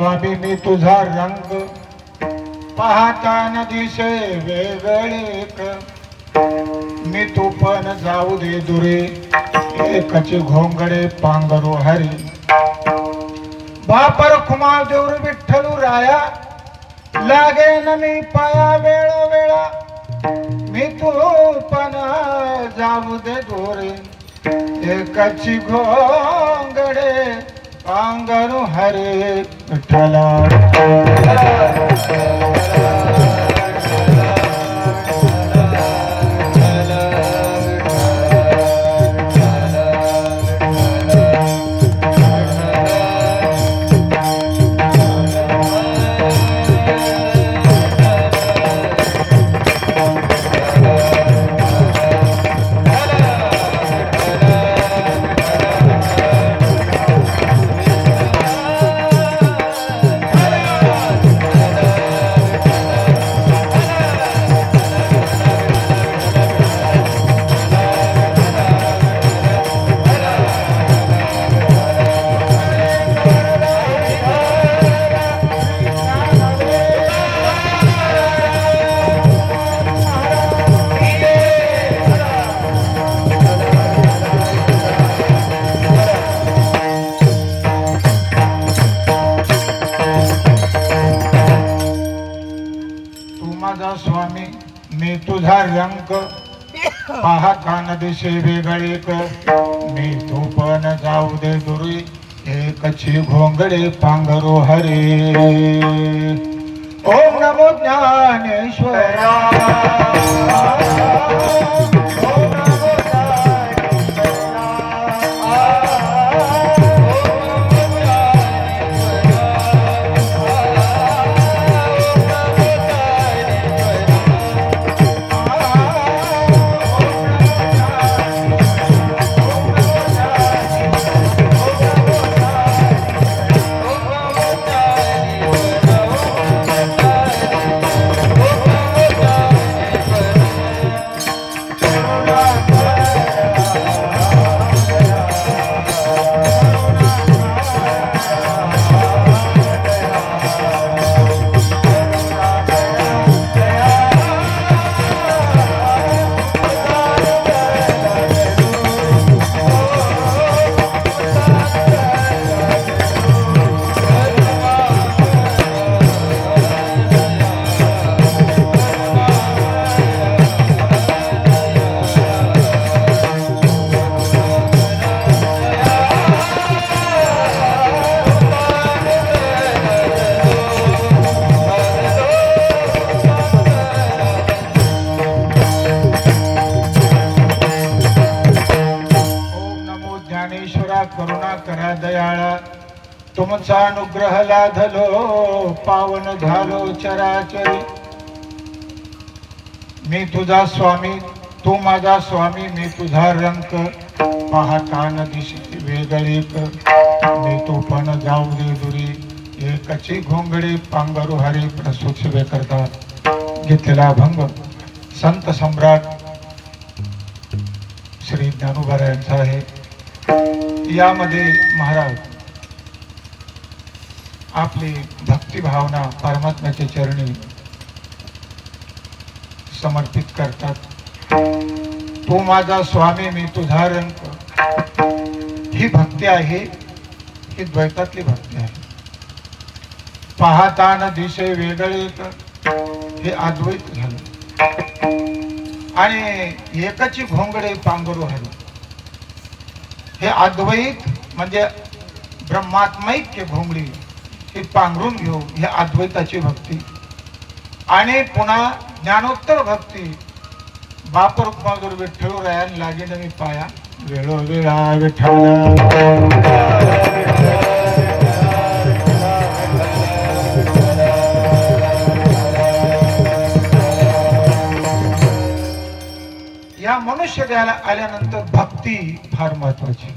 स्वामी मी तुझा रंग पाहता न दिसे वेगळेक मी तू पण जाऊ दे दुरे एकची घोंगडे पांगरू हरी बापर कुमार देऊर विठ्ठलू राया लागे न मी पाया वेळोवेळा मी तू पण जाऊ दे दुरे एकची घोंगडे पांगरू हरे विठ्ठला स्वामी मी तुझा रंग पाहता न दिसे वेगळेक मी तू पण जाऊ दे दुरी एकची घोंगडे पांघरू हरे ओम नमो ज्ञानेश्वरा करुणा करा दयाळा तुमचा अनुग्रह लाधलो पावन झालो चराचरी मी तुझा स्वामी तू माझा स्वामी मी तुझा रंग पाहता न दिसे वेगळेक मी तू पण जाऊ दे दुरी एकची घोंगडे पांघरू हरी प्रसूत सेवे करता घेतलेला भंग संत सम्राट श्री ज्ञानोबा यांचा आहे। यामध्ये महाराज आपली भक्ती भावना परमात्म्याच्या चरणी समर्पित करतात। तू माझा स्वामी मी तुझा रंग ही भक्ती आहे, ही द्वैतातली भक्ती आहे। पाहता न दिसे वेगळे हे अद्वैत झालं आणि एकची घोंगडे पांघरू हरी हे अद्वैत म्हणजे ब्रह्मात्मैक्य घोंगडी ही पांघरून घेऊ हे अद्वैताची भक्ती। आणि पुन्हा ज्ञानोत्तर भक्ती बाप रुक्माधुर विठ्ठल रायान लागे न मी पाया वेळोवेळा विठ्ठला। या मनुष्य द्यायला आल्यानंतर भक्ती फार महत्वाची।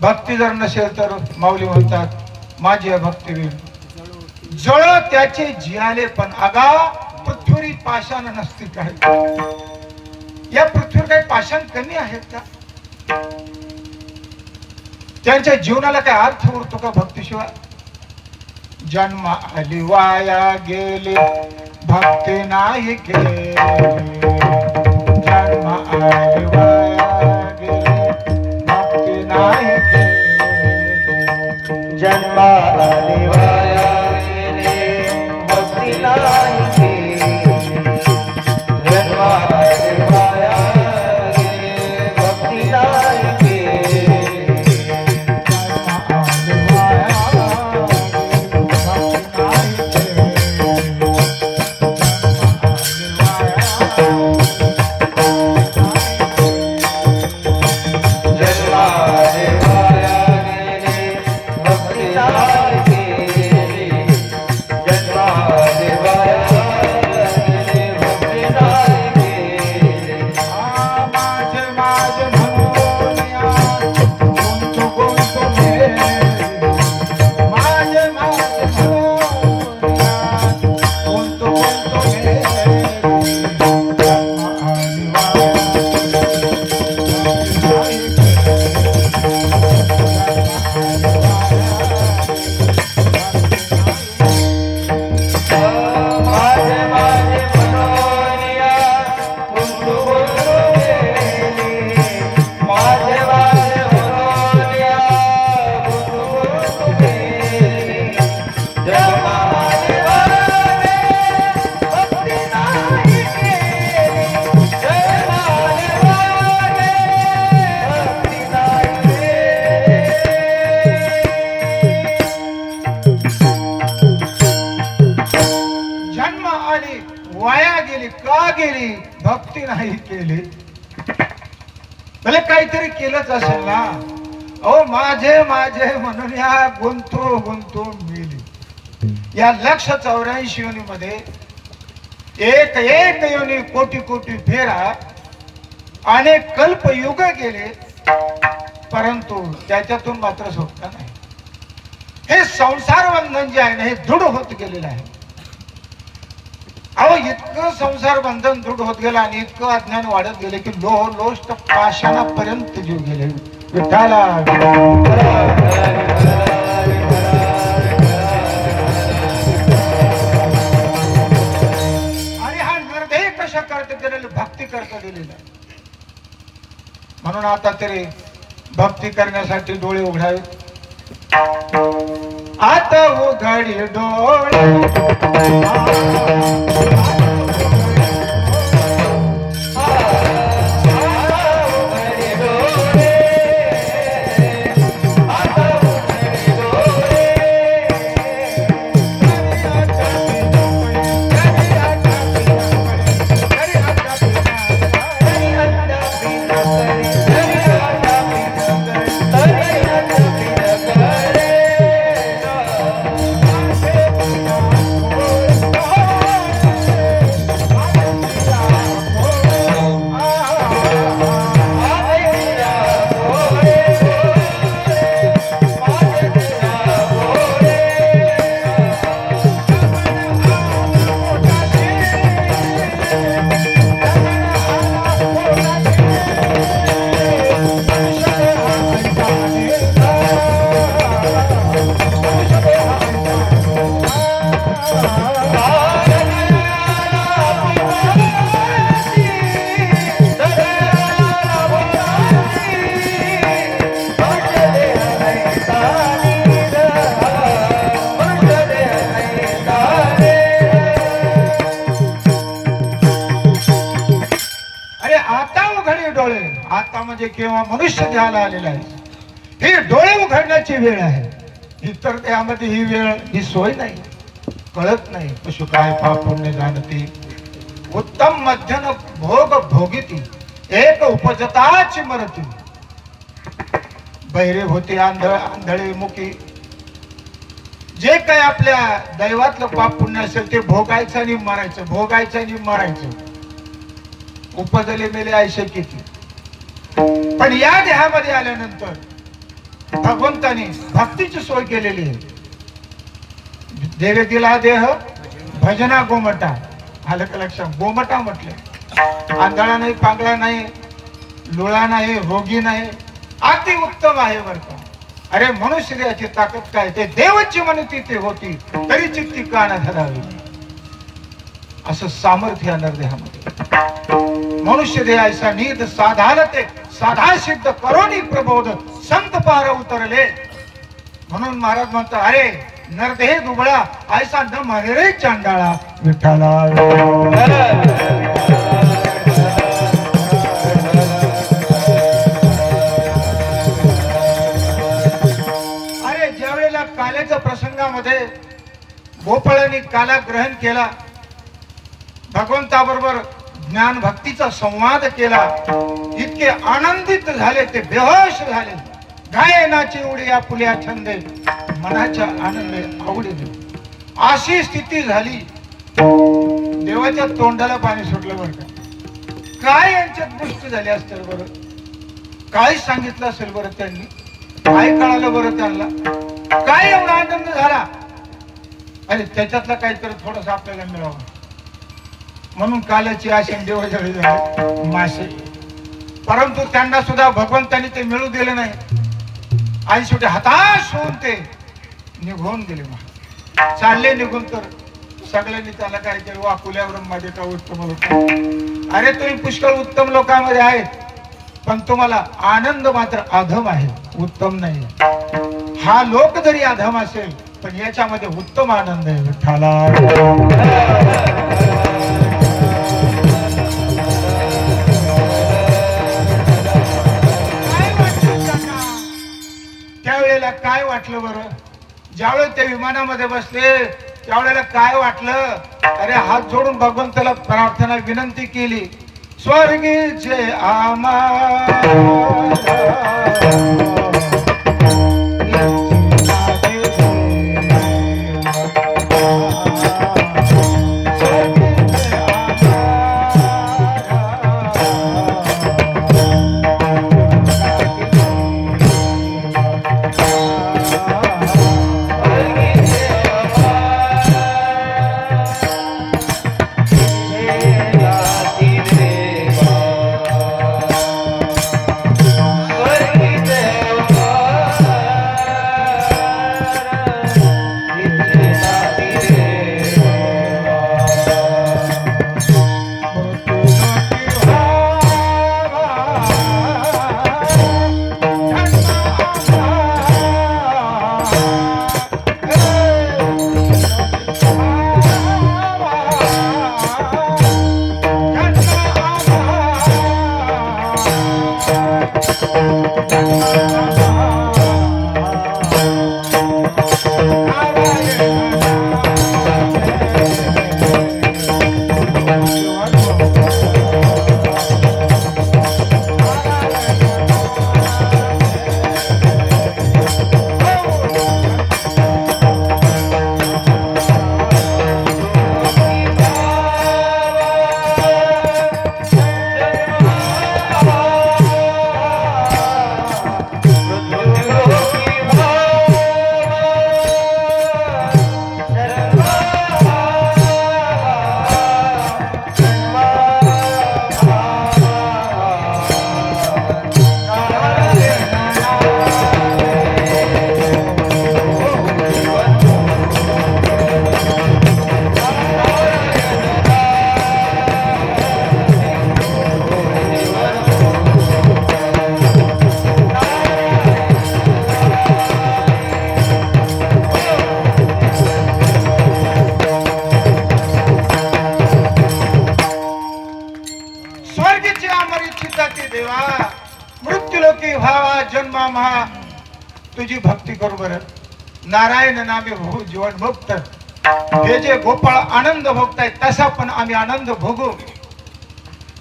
भक्ती जर नसेल तर माऊली म्हणतात माझी भक्ती होईल जळ त्याचे जियाले पण आगा पृथ्वी पाषाण नसते काय। या पृथ्वीवर काही पाषाण कमी आहेत का? त्यांच्या जीवनाला काय अर्थ उरतो का भक्तीशिवाय? जन्म आली वाया गेली भक्ती नाही केली जन्म आली वाया गेली भक्ती नाही केली जन्म आली वाया गेली भक्ती नाही केली जन्म आली वाया गेली भक्ती नाही केली वाया गेली का गेली भक्ती नाही केली भले काहीतरी केलंच असेल ना अहो माझे माझे म्हणून या गुंतू मिली या 184 योनीमध्ये एक एक योनी कोटी कोटी फेरा अनेक कल्पयुग गेले परंतु त्याच्यातून मात्र सुटका नाही हे संसार बंधन जे आहे ना हे दृढ होत गेलेलं आहे अहो इतकं संसार बंधन दृढ होत गेलं आणि इतकं अज्ञान वाढत गेले की लोष्ट पाषाणापर्यंत जीव गेले विठाला आणि हा निर्दय कशा करता गेलेला भक्ती करता गेलेला म्हणून आता तरी भक्ती करण्यासाठी डोळे उघडावे आता उघडी डोळे आता म्हणजे केव्हा मनुष्य ध्याला आलेला आहे हे डोळे उघडण्याची वेळ आहे इतर त्यामध्ये ही वेळ ही सोय नाही कळत नाही पशु काय पाप पुण्य जाणती उत्तम मध्यन भोग भोगिती एक उपजताची मरती बहिरे होते आंधळे मुकी जे काही आपल्या दैवातलं पाप पुण्य असेल ते भोगायचं आणि मरायचं भोगायचं आणि मरायचं उपजले मेले आयशे किती पण या देहामध्ये आल्यानंतर भगवंताने भक्तीची सोय केलेली आहे देवे दिला देह भजना गोमटा आलं का लक्षात गोमटा म्हटलं आंधळा नाही पांगळा नाही लुळा नाही रोगी नाही अति उत्तम आहे बरं का अरे मनुष्य देहाची ताकद काय, ते देवाची म्हणती ते होती तरी चित्ती कान धरावी, असं सामर्थ्य नरदेहामध्ये. मनुष्य देह ऐसा नीद साधाल ते साधा सिद्ध करोनी प्रबोध संत पार उतरले. म्हणून महाराज म्हणतात अरे नरदेह दुबळा ऐसा न म्हणे रे चांडाळा विठ्ठला. अरे ज्या वेळेला काल्याच्या प्रसंगामध्ये गोपाळांनी काला ग्रहण केला, भगवंताबरोबर ज्ञान भक्तीचा संवाद केला, इतके आनंदित झाले ते बेहोश झाले. गायनाची उडी या फुल्या छंदे मनाच्या आनंदे आवडीने अशी स्थिती झाली. देवाच्या तोंडाला पाणी सुटलं बरं का. काय यांच्यात दृष्टी झाली असेल बरं, काय सांगितलं असेल बरं त्यांनी, काय कळालं बरं त्यांना, काय एवढा आनंद झाला. आणि त्याच्यातलं काहीतरी थोडस आपल्याला मिळावं म्हणून कालाची आशा देवाजवळ झाली मासे. परंतु त्यांना सुद्धा भगवंतांनी ते मिळू दिले नाही आणि शेवटी हताश होऊन ते निघून गेले. चालले निघून तर सगळ्यांनी त्याला काय केलं, वाकुल्यावर माझे का उत्तम लोक. अरे तुम्ही पुष्कळ उत्तम लोकांमध्ये आहेत पण तुम्हाला आनंद मात्र अधम आहे, उत्तम नाही. हा लोक जरी अधम असेल पण याच्यामध्ये उत्तम आनंद आहे विठ्ठला. त्यावेळेला काय वाटलं बरं, ज्यावेळेस ते विमानामध्ये बसले त्यावेळेला काय वाटलं. अरे हात जोडून भगवंताला प्रार्थना विनंती केली, स्वर्गीचे आम्हाला तुझी भक्ती करू बरं. नारायण नामे भोगू जीवन भोगत. हे जे गोपाळ आनंद भोगताय तसा पण आम्ही आनंद भोगू.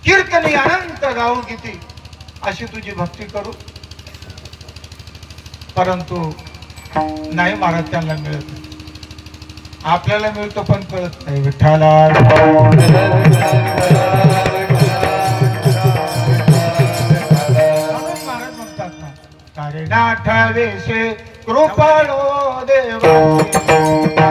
कीर्तनी अनंत गाऊ किती अशी तुझी भक्ती करू. परंतु नाही महाराज त्यांना मिळत, आपल्याला मिळतो पण कळत नाही विठ्ठला. तारे नाठावेशे कृपाळो देवासी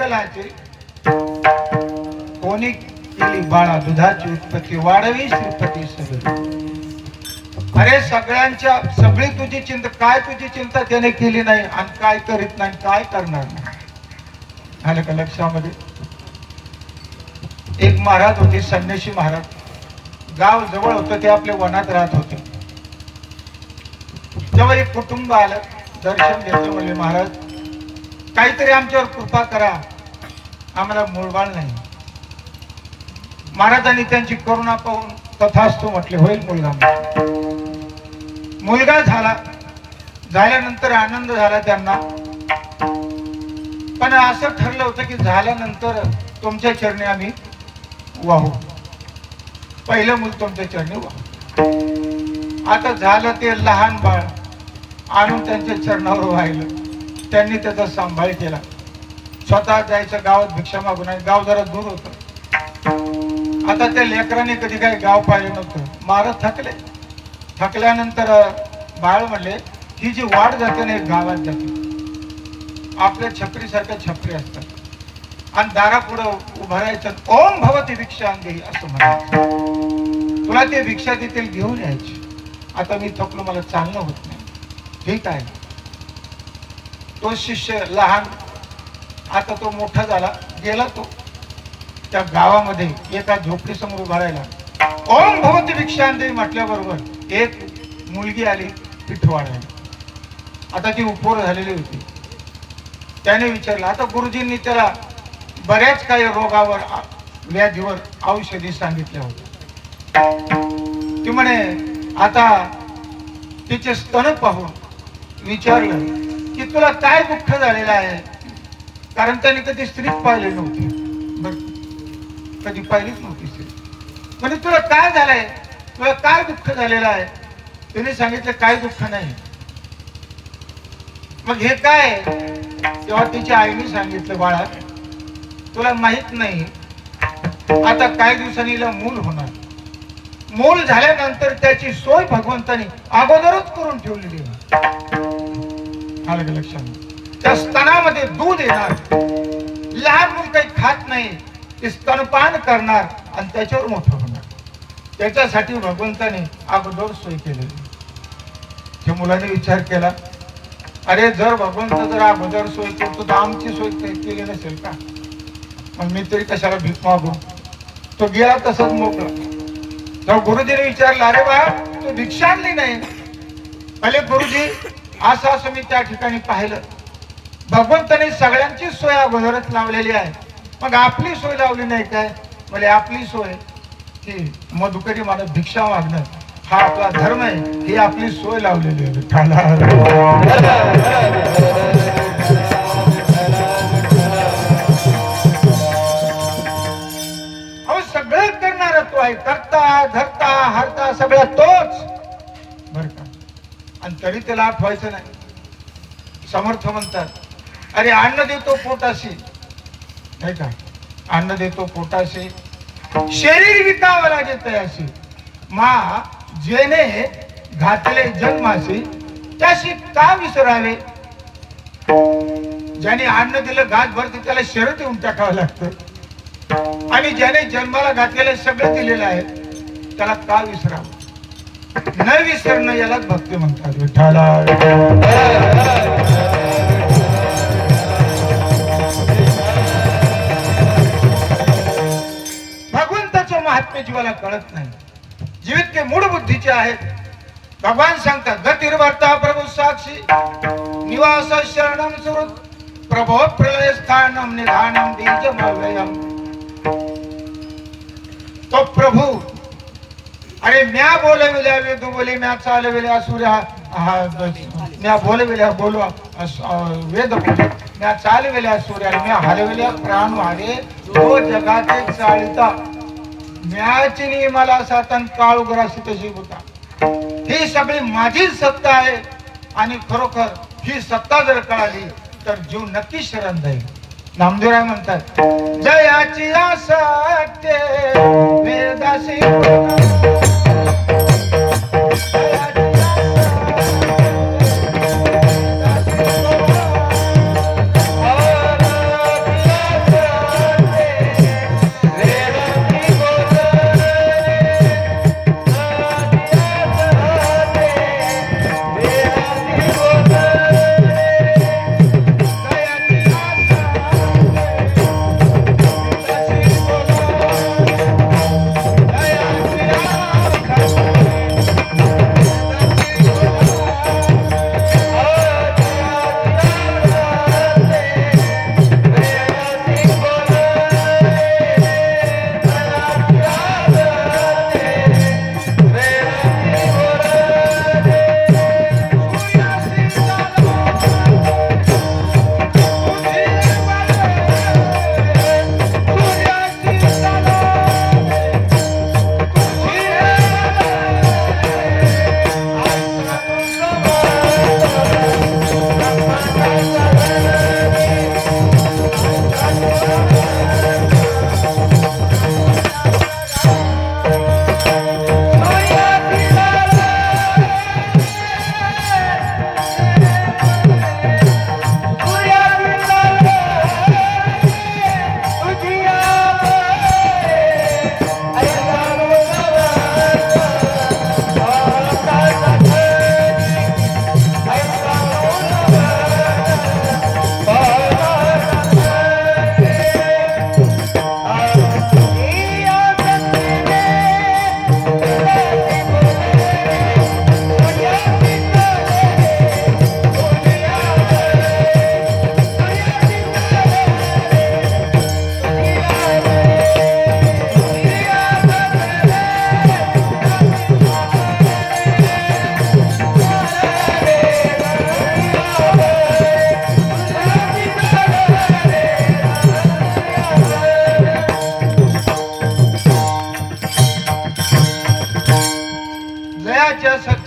मंगलाचे कोणी केली बाळा दुधाची उत्पत्ती वाढवी श्रीपती सगळी. अरे सगळी तुझी चिंता काय, तुझी चिंता त्याने केली नाही आणि काय करीत नाही, काय करणार नाही. आलं का लक्षामध्ये? एक महाराज होते, संन्यासी महाराज. गाव जवळ होतं, ते आपल्या वनात राहत होते. जेव्हा एक कुटुंब आलं, दर्शन घेतलं, म्हणले महाराज काहीतरी आमच्यावर कृपा करा, आम्हाला मूळबाळ नाही. महाराजांनी त्यांची करुणा पाहून तथास्तु म्हटले, होईल मुलगा. मुलगा झाल्यानंतर आनंद झाला त्यांना. पण असं ठरलं होतं की झाल्यानंतर तुमच्या चरणी आम्ही वाहू, पहिलं मूल तुमच्या चरणी वाहू. आता झालं ते लहान बाळ आणून त्यांच्या चरणावर वाहिलं. त्यांनी त्याचा सांभाळ केला. स्वतः जायचं गावात भिक्षा मागून, आणि गाव जरा दूर होतं. आता त्या लेकराने कधी काही गाव पाहिलं नव्हतं. महाराज थकल्यानंतर बाळ म्हणले, ही जी वाट जाते ना गावात जाते, आपल्या छपरीसारख्या छपरी असतात, आणि दारापुढं उभं राहायचं, ओम भवती भिक्षा देही असं म्हणायचं. तुला ते भिक्षा देतील, घेऊन यायची. आता मी थकलो, मला चालणं होत नाही. ठीक आहे. तो शिष्य लहान, आता तो मोठा झाला, गेला. तो त्या गावामध्ये एका झोपडी समोर उभा राहिला. ओम भवती भिक्षा देही म्हटल्याबरोबर एक मुलगी आली पीठ वाढायला. आता ती उपोर झालेली होती. त्याने विचारलं. आता गुरुजींनी त्याला बऱ्याच काही रोगावर, व्याधीवर औषधी सांगितल्या होत्या. ती म्हणे, आता तिचे स्तन पाहून विचारलं की तुला काय दुःख झालेलं आहे, कारण त्याने कधी स्त्री पाहिली नव्हती, कधी पाहिलीच नव्हती स्त्री. म्हणजे तुला काय झालंय, तुला काय दुःख झालेलं आहे. त्याने सांगितलं काय दुःख नाही. मग हे काय? तेव्हा तिच्या आईने सांगितलं, बाळा तुला माहित नाही, आता काही दिवसांनी हिला मूल होणार. मूल झाल्यानंतर त्याची सोय भगवंतानी अगोदरच करून ठेवलेली आहे. आलं लक्षात? त्या स्तनामध्ये दूध येणार. लहान मूल काही खात नाही, ते स्तनपान करणार आणि त्याच्यावर मोठं होणार. त्याच्यासाठी भगवंताने अगोदर सोय केलेली. त्या मुलाने विचार केला, अरे जर भगवंत जर अगोदर सोय करतो तर आमची सोय केली नसेल का? मग मी तरी कशाला भीक मागू. तो गेला तसंच मोकळा. तेव्हा गुरुजीने विचारलं, अरे बा तू भिक्षा आणली नाही. भले गुरुजी, असं असं मी त्या ठिकाणी पाहिलं, भगवंताने सगळ्यांची सोय अगोदरच लावलेली आहे, मग आपली सोय लावली नाही काय? म्हणजे आपली सोय की मधुकरी मानत भिक्षा मागणं हा आपला धर्म आहे, ही आपली सोय लावलेली आहे. अहो सगळं करणारा तो आहे, करता धरता हरता सगळा तोच बर का. आणि तरी त्याला आठवायचं नाही. समर्थ म्हणतात, अरे अन्न देतो पोटाशी, नाही का, अन्न देतो पोटाशी, शरीर विकावं लागे तयाशी. मा जेने घातले जन्माशी, त्याशी का विसरावे. ज्याने अन्न दिलं घात भरते त्याला शरीर देऊन टाकावं लागतं, आणि ज्याने जन्माला घातलेलं सगळं दिलेलं आहे त्याला का विसरावं. न विसरणं यालाच भक्ती म्हणतात. विठ्ठला भगवंताचं महात्म्य जीवाला कळत नाही. जीवित के मूळ बुद्धीचे आहेत. भगवान सांगतात, गतिर्भर्ता प्रभू साक्षी, निवास शरणम सुहृद, प्रभो प्रलय स्थानम निधानम बीजमव्ययम. तो प्रभू, अरे म्या बोलविल्या वेदू बोले, म्या चालविल्या सूर्या, म्या बोलविल्या बोलवा वेद बोले, म्या चालविल्या सूर्या, म्या हलविल्या प्राण वारे, तो जगाचे चालिता. म्याची मला सातन काळुगराशी तशी होता. ही सगळी माझीच सत्ता आहे, आणि खरोखर ही सत्ता जर कळाली तर जीव नक्की शरण जाईल. नामदेवराय म्हणतात, जयाची आसक्ते वेदासी,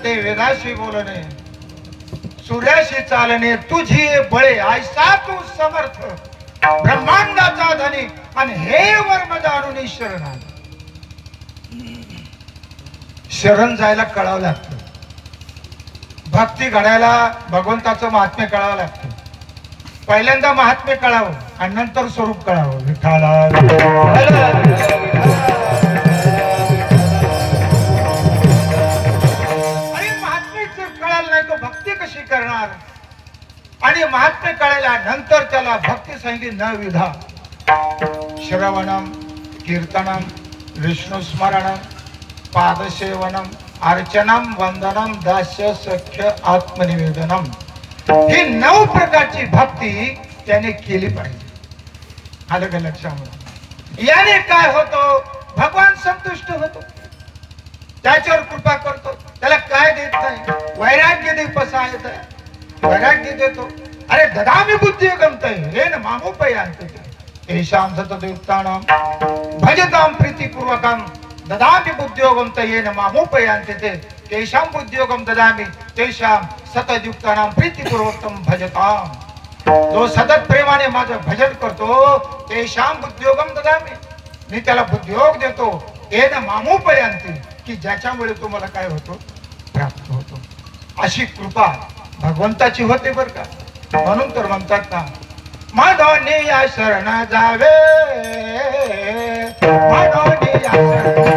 ते वेदाशी बोलणे सूर्याशी चालणे तुझी बळे ऐसा तू समर्थ ब्रह्मांडाचा धनी आणि हे वर माझा अनुनी शरण आला. शरण जायला कळावं लागतं. भक्ती घडायला भगवंताचं महात्म्य कळावं लागतं. पहिल्यांदा महात्म्य कळावं आणि नंतर स्वरूप कळावं. विठाला आणि महात्म्य जर कळालं नाही तो भक्ती कशी करणार. आणि महात्म्य कळायला नंतर त्याला भक्ती सांगितली न विधा श्रवणम कीर्तनम विष्णू स्मरणम पादसेवनम अर्चनम वंदनम दास्य सख्य आत्मनिवेदनम ही 9 प्रकारची भक्ती त्याने केली पाहिजे. आलं का लक्षामध्ये. याने काय होतो भगवान संतुष्ट होतो त्याच्यावर कृपा करतो. त्याला काय देत नाही वैराग्य दे पसायत वैराग्य देतो. अरे ददामी बुद्धी गमतय हे न मामोपयांत तेषां सततयुक्तानां भजतां प्रीतिपूर्वकं ददामि बुद्धियोगं येन मामोपयांति ते तेषां बुद्धियोगं ददामि तेषां सततयुक्तानां प्रीतिपूर्वकं भजतां. जो सतत प्रेमाने माझं भजन करतो तेषां बुद्धियोगं ददामि मी त्याला बुद्धियोग देतो. येन मामोपयांति की ज्याच्यामुळे तुम्हाला काय होतो प्राप्त होतो. अशी कृपा भगवंताची होते बर का. म्हणून तर म्हणतात ना मानवने या शरण जावे मानवने या शरण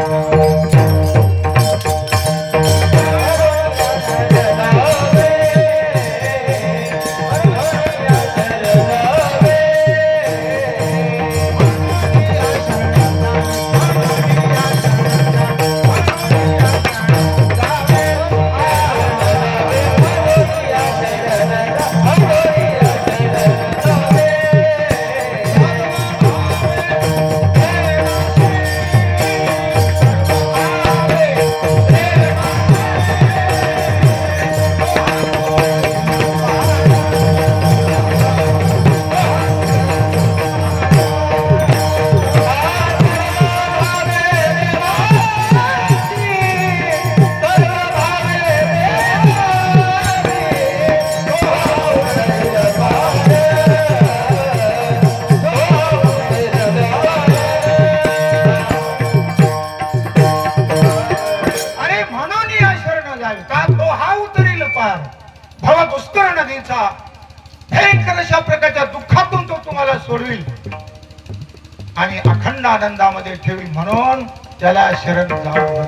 आणि अखंड आनंदामध्ये ठेवी म्हणून त्याला शरण जावं.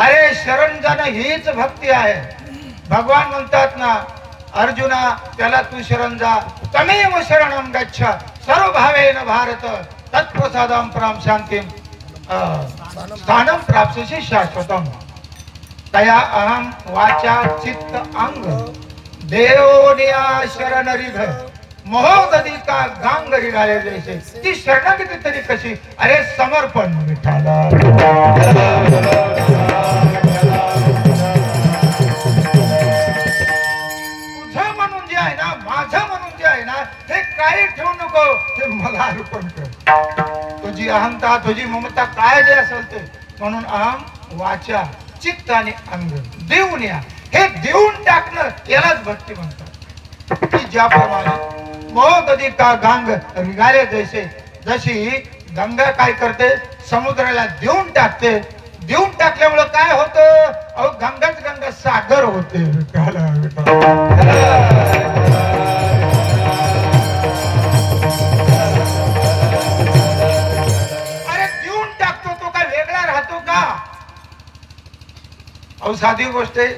अरे शरण जाणं हीच भक्ती आहे. भगवान म्हणतात ना अर्जुना त्याला तू शरण जा तमेव शरणं गच्छ सर्व भावेन भारत तत्प्रसादं परां शांतिं स्थानं प्राप्स्यसि शाश्वतम्. तया अहम वाचा चित्त अंग देवनिया शरण रिघ महोदधी का गांग रिघाले जैसे. ती शरणागती तरी कशी. अरे समर्पण विठाला. तुझं म्हणून जे आहे ना माझं म्हणून जे आहे ना हे काही ठेवू नको. ते मला अर्पण कर. तुझी अहंता तुझी ममता काय जे असेल ते म्हणून अहम वाचा चित्त आणि अंग देऊन या हे देऊन टाकणं यालाच भक्ती म्हणतात. की ज्याप्रमाणे मोहदधी का गांग रिघाले जैसे जशी गंगा काय करते समुद्राला देऊन टाकते. देऊन टाकल्यामुळे काय होतं अहो गंगाच गंगा सागर होते. अरे देऊन टाकतो तो काय वेगळा राहतो का. अहो साधी गोष्ट आहे.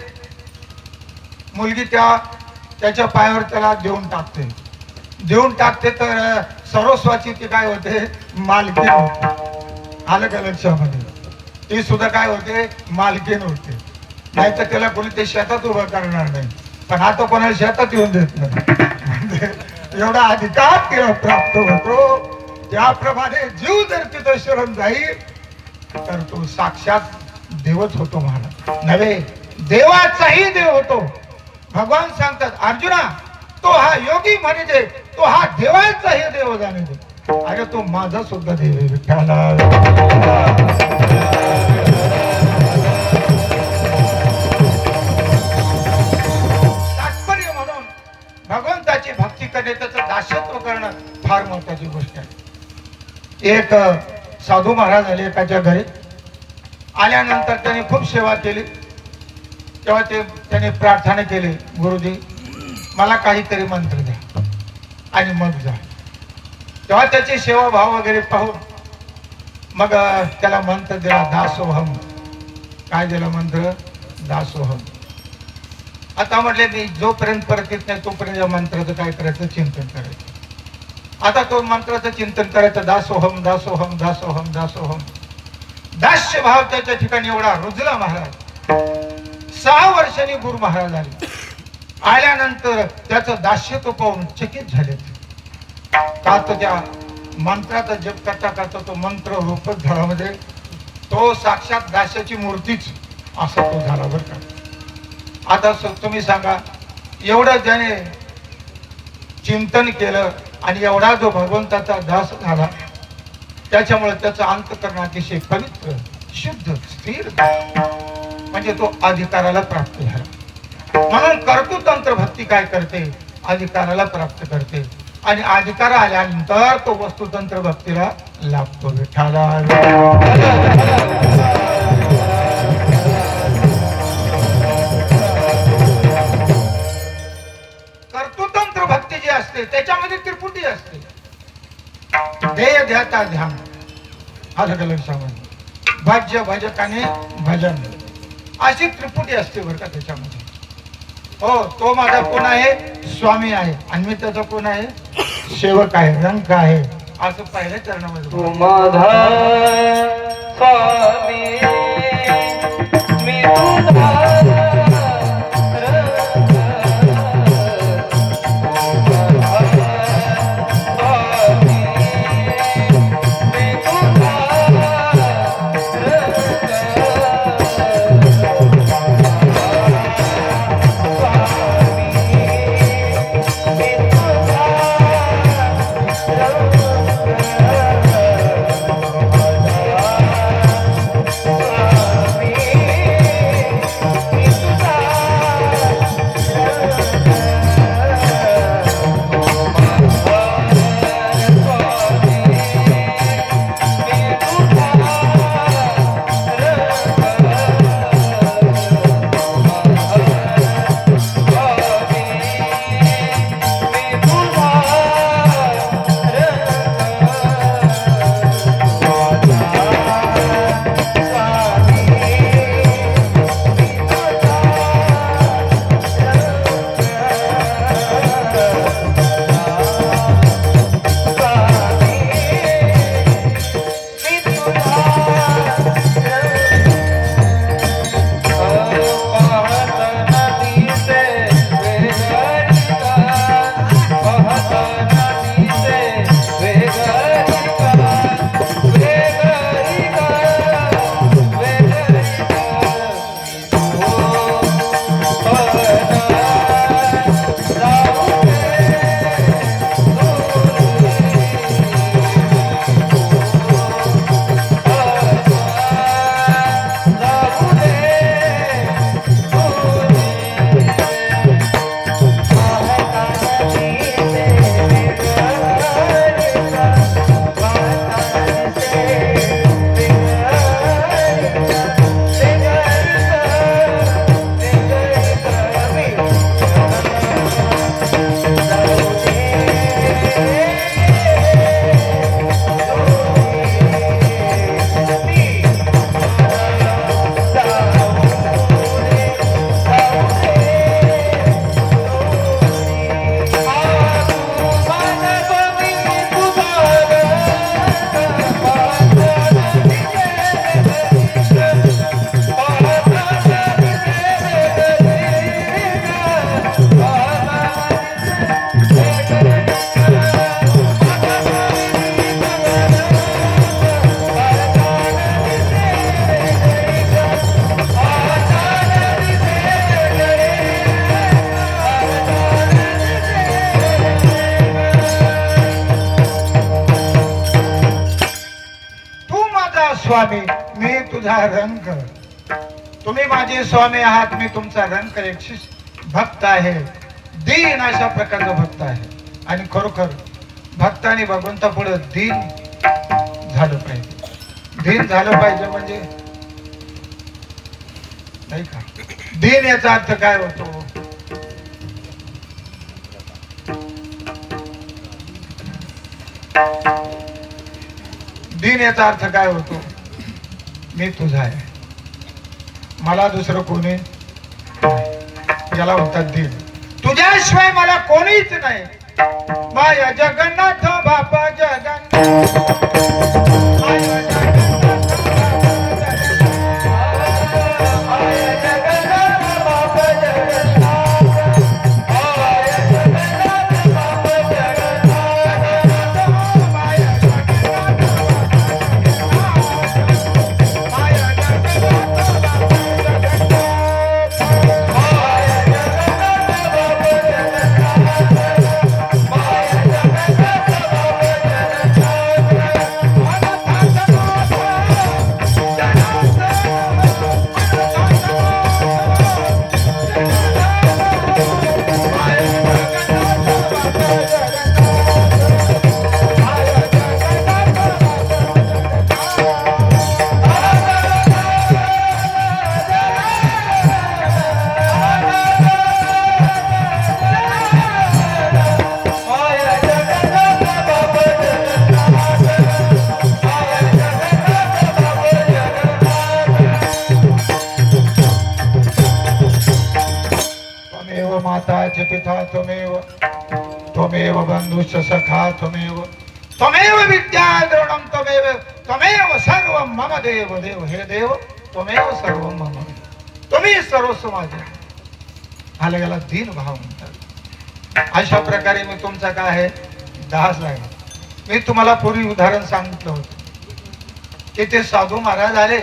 मुलगी त्याच्या पायावर त्याला देऊन टाकते. देऊन टाकते तर सर्वस्वाची ती काय होते मालकीन होते. आलं का लक्षामध्ये. ती सुद्धा काय होते मालकीन होते. नाही तर त्याला कोणी ते शेतात उभं करणार नाही. पण आता कोणाला शेतात येऊन देत नाही. एवढा अधिकार तिला प्राप्त होतो. त्याप्रमाणे जीव जर तिथं शरण जाईल तर तो साक्षात देवच होतो महाराज नव्हे देवाचाही देव होतो. भगवान सांगतात अर्जुना तो हा योगी म्हणजे तो हा देवाचाही देव जाणे दे. अरे तो माझा सुद्धा देव आहे विठ्ठला. एक साधू महाराज आले एकाच्या घरी. आल्यानंतर त्याने खूप सेवा केली. तेव्हा त्याने प्रार्थना केली, गुरुजी मला काहीतरी मंत्र द्या आणि मग जा. तेव्हा त्याची सेवा भाव वगैरे पाहून मग त्याला मंत्र दिला दासोहम. काय दिला मंत्र? दासोहम. आता म्हटले मी जोपर्यंत परत येत नाही तोपर्यंत या मंत्राचं काय करायचं? चिंतन करायचं. आता तो मंत्राचं चिंतन करायचं. दासोहम दासोहम दासोहम दासोहम. दास्य भाव त्याच्या ठिकाणी एवढा रुजला महाराज. 6 वर्षांनी गुरु महाराज आले. आल्यानंतर त्याचं दास्यत्व पाहून चकित झाले. का तर त्या मंत्राचा जप करता करता तो मंत्र रूपच झाला. म्हणजे तो साक्षात दास्याची मूर्तीच असा तो झाला बरं का. आता तुम्ही सांगा, एवढं ज्याने चिंतन केलं आणि एवढा जो भगवंताचा दास झाला, त्याच्यामुळे त्याचा अंतःकरण अतिशय पवित्र, शुद्ध, स्थिर, म्हणजे तो अधिकाराला प्राप्त झाला. म्हणून कर्तृतंत्र भक्ती काय करते? अधिकाराला प्राप्त करते. आणि अधिकार आल्यानंतर तो वस्तुतंत्र भक्तीला लाभतो. विठाला कर्तृतंत्र भक्ती जी असते त्याच्यामध्ये त्रिपुटी असते. ध्येय ध्याता ध्यान, अलग अलग समज, भाज्य भजकाने भजन, अशी त्रिपुटी असते बरं का त्याच्यामध्ये. हो, तो माझा कोण आहे? स्वामी आहे. आणि मी त्याचा कोण आहे? सेवक आहे, रंग आहे. असं पहिल्या चरणामध्ये तू माझा स्वामी मी तुझा स्वामी मी तुझा रंग. तुम्ही माझे स्वामी आहात, मी तुमचा रंग. एक भक्त आहे, दीन अशा प्रकारचा भक्त आहे. आणि खरोखर भक्ताने भगवंता पुढे दीन झालं पाहिजे. दीन झालं पाहिजे म्हणजे नाही का? दीन याचा अर्थ काय होतो? दीन याचा अर्थ काय होतो? मी तुझा आहे, मला दुसरं कोणी नाही. याला म्हणतात दीन. तुझ्याशिवाय मला कोणीच नाही. माया जगन्नाथ बापा जगन्नाथ, माया जगन्नाथ बापा जगन्नाथ, माया जगन्नाथ बापा जगन्नाथ, माया जगन्नाथ पिता त्वमेव, त्वमेव बंधुश्च सखा त्वमेव, त्वमेव विद्या द्रोणम त्वमेव, त्वमेव सर्व मम देव. देव हे देव, त्वमेव सर्व मम, तुम्ही सर्वस्व माझे. आला याला दीन भाव म्हणतात. अशा प्रकारे मी तुमचा काय आहे? दास आहे. मी तुम्हाला पूर्वी उदाहरण सांगितलं होतं की ते साधू महाराज आले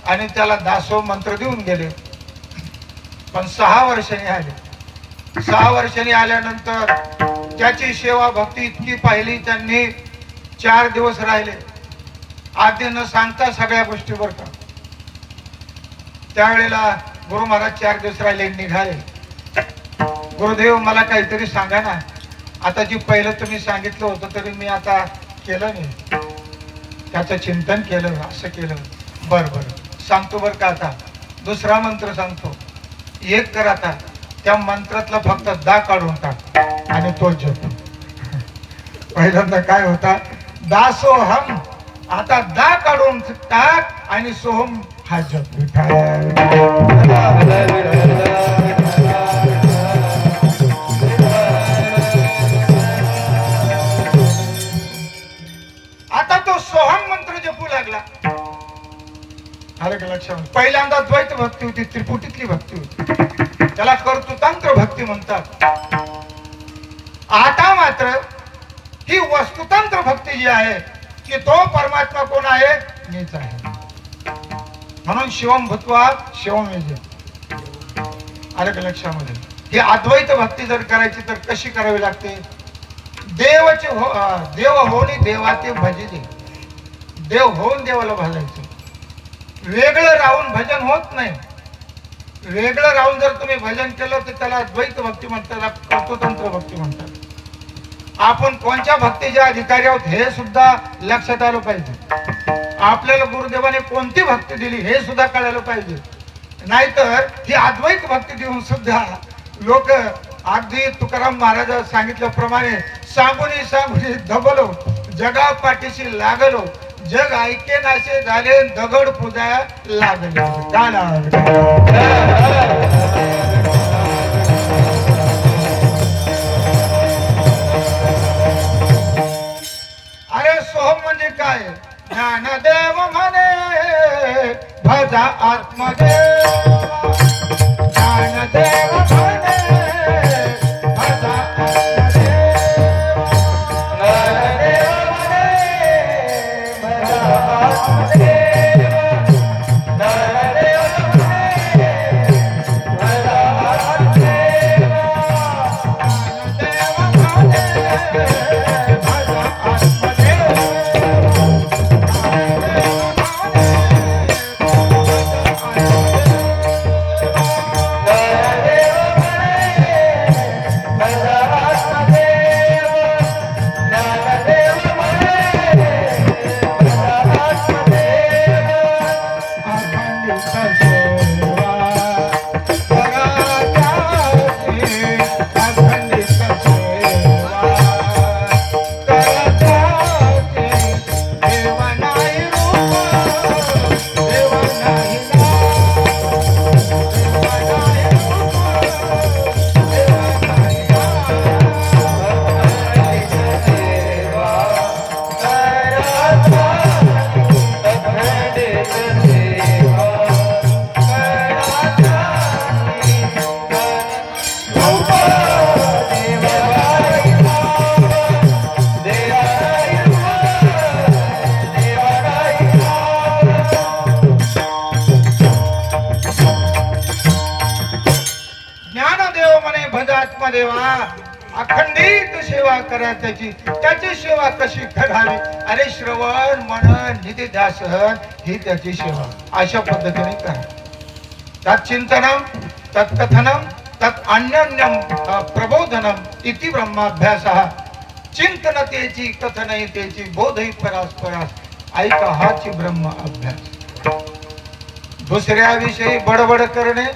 आणि त्याला दासो मंत्र देऊन गेले, पण 6 वर्षांनी आले. 6 वर्षांनी आल्यानंतर त्याची सेवा भक्ती इतकी पाहिली त्यांनी. 4 दिवस राहिले, आधी न सांगता सगळ्या गोष्टी बर का. त्यावेळेला गुरु महाराज 4 दिवस राहिले, निघाले. गुरुदेव मला काहीतरी सांगा ना. आता जी पहिलं तुम्ही सांगितलं होतं तरी मी आता केलं नाही, त्याचं चिंतन केलं, असं केलं. बर सांगतो बर का. आता दुसरा मंत्र सांगतो, एक कर. आता त्या मंत्रातला फक्त दा काढून टाक आणि तो जप. पहिल्यांदा काय होता? दासोहम. आता दा काढून टाक आणि सोहम हा जप. आता तो सोहम मंत्र जपू लागला. आलं का लक्षात? पहिल्यांदा द्वैत भक्ती होती, त्रिपुटीतली भक्ती होती, त्याला कर्तृतंत्र भक्ती म्हणतात. आता मात्र ही वस्तुतंत्र भक्ती जी आहे की तो परमात्मा कोण आहे? मीच आहे. म्हणून शिवम भूत्वा शिवम विजय. आलं का लक्षामध्ये? ही अद्वैत भक्ती जर करायची तर कशी करावी लागते? देव होऊन देवाचे भजिले. देव होऊन देवाला भजायचं. वेगळं राहून भजन होत नाही. वेगळं राहून जर तुम्ही भजन केलं तर त्याला द्वैत भक्ती म्हणतात, कर्तृतंत्र भक्ती म्हणतात. आपण कोणत्या भक्तीचे अधिकारी आहोत हे सुद्धा लक्षात आलं पाहिजे. आपल्याला गुरुदेवाने कोणती भक्ती दिली हे सुद्धा कळायला पाहिजे. नाहीतर ही अद्वैत भक्ती देऊन सुद्धा लोक अगदी तुकाराम महाराज सांगितल्याप्रमाणे सांगुनी सांगुनी दबलो, जगा पाठीशी लागलो, जग ऐके नाशे झाले, दगड पूजाया लागले. अरे सोहम म्हणजे काय? ज्ञानदेव म्हणे भजा आत्मदेव, ज्ञानदेव म्हणे भजा आत्मदेव, ज्ञानदेव म्हणे भजा आत्मदेव, ज्ञानदेव म्हणे म्हणे भजात्मा देवा, अखंडित सेवा करा त्याची, त्याची सेवा कशी करावी? अरे श्रवण मनन निधी ध्यासन ही त्याची सेवा, अशा पद्धतीने करा. तच्चिंतनम तत्कथनम तत् अन्योन्यम प्रबोधनम इति ब्रह्माभ्यासः. चिंतनतेची कथनतेची बोधही परास्परास, ऐका हाची ब्रह्म अभ्यास. दुसऱ्याविषयी बडबड करणे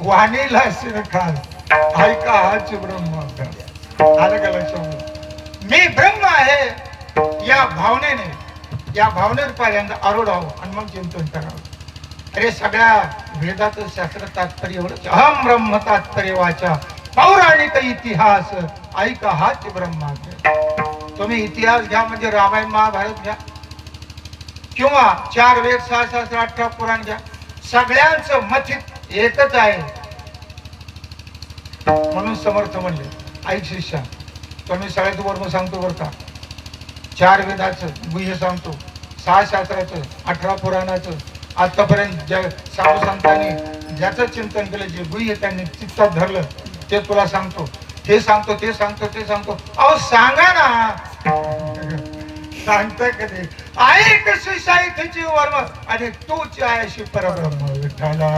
वाणीला शिरखास, ऐका हाची ब्रह्म अभ्यास. आलं का लक्षात? मी ब्रह्म आहे या भावनेने पहिल्यांदा आरूढ व्हावं आणि मग चिंतन करावं. अरे सगळ्या वेदाचं शास्त्र तात्पर्य एवढंच, अहम ब्रह्म तात्पर्य वाचा, पौराणिक इतिहास ऐका हाच ब्रह्म अभ्यास. तुम्ही इतिहास घ्या म्हणजे रामायण महाभारत घ्या किंवा 4 वेद 6 शास्त्र 18 पुराण घ्या, सगळ्यांचं मथित एकच आहे. म्हणून समर्थ म्हणले, ऐक शिष्या, तुम्ही सगळ्यात वर्म सांगतो बरं का, 4 वेदाचं गुह्य सांगतो, 6 शास्त्राचं 18 पुराणाचं, आतापर्यंत ज्या साधू संतांनी ज्याचं चिंतन केलं, जे गुह्य त्यांनी चित्तात धरलं ते तुला सांगतो, ते सांगतो, ते सांगतो, ते सांगतो. अहो सांगा ना, सांगता कधी? ऐक शिष्या इथेची वर्म, आणि तूच आहे परब्रह्म विठ्ठला.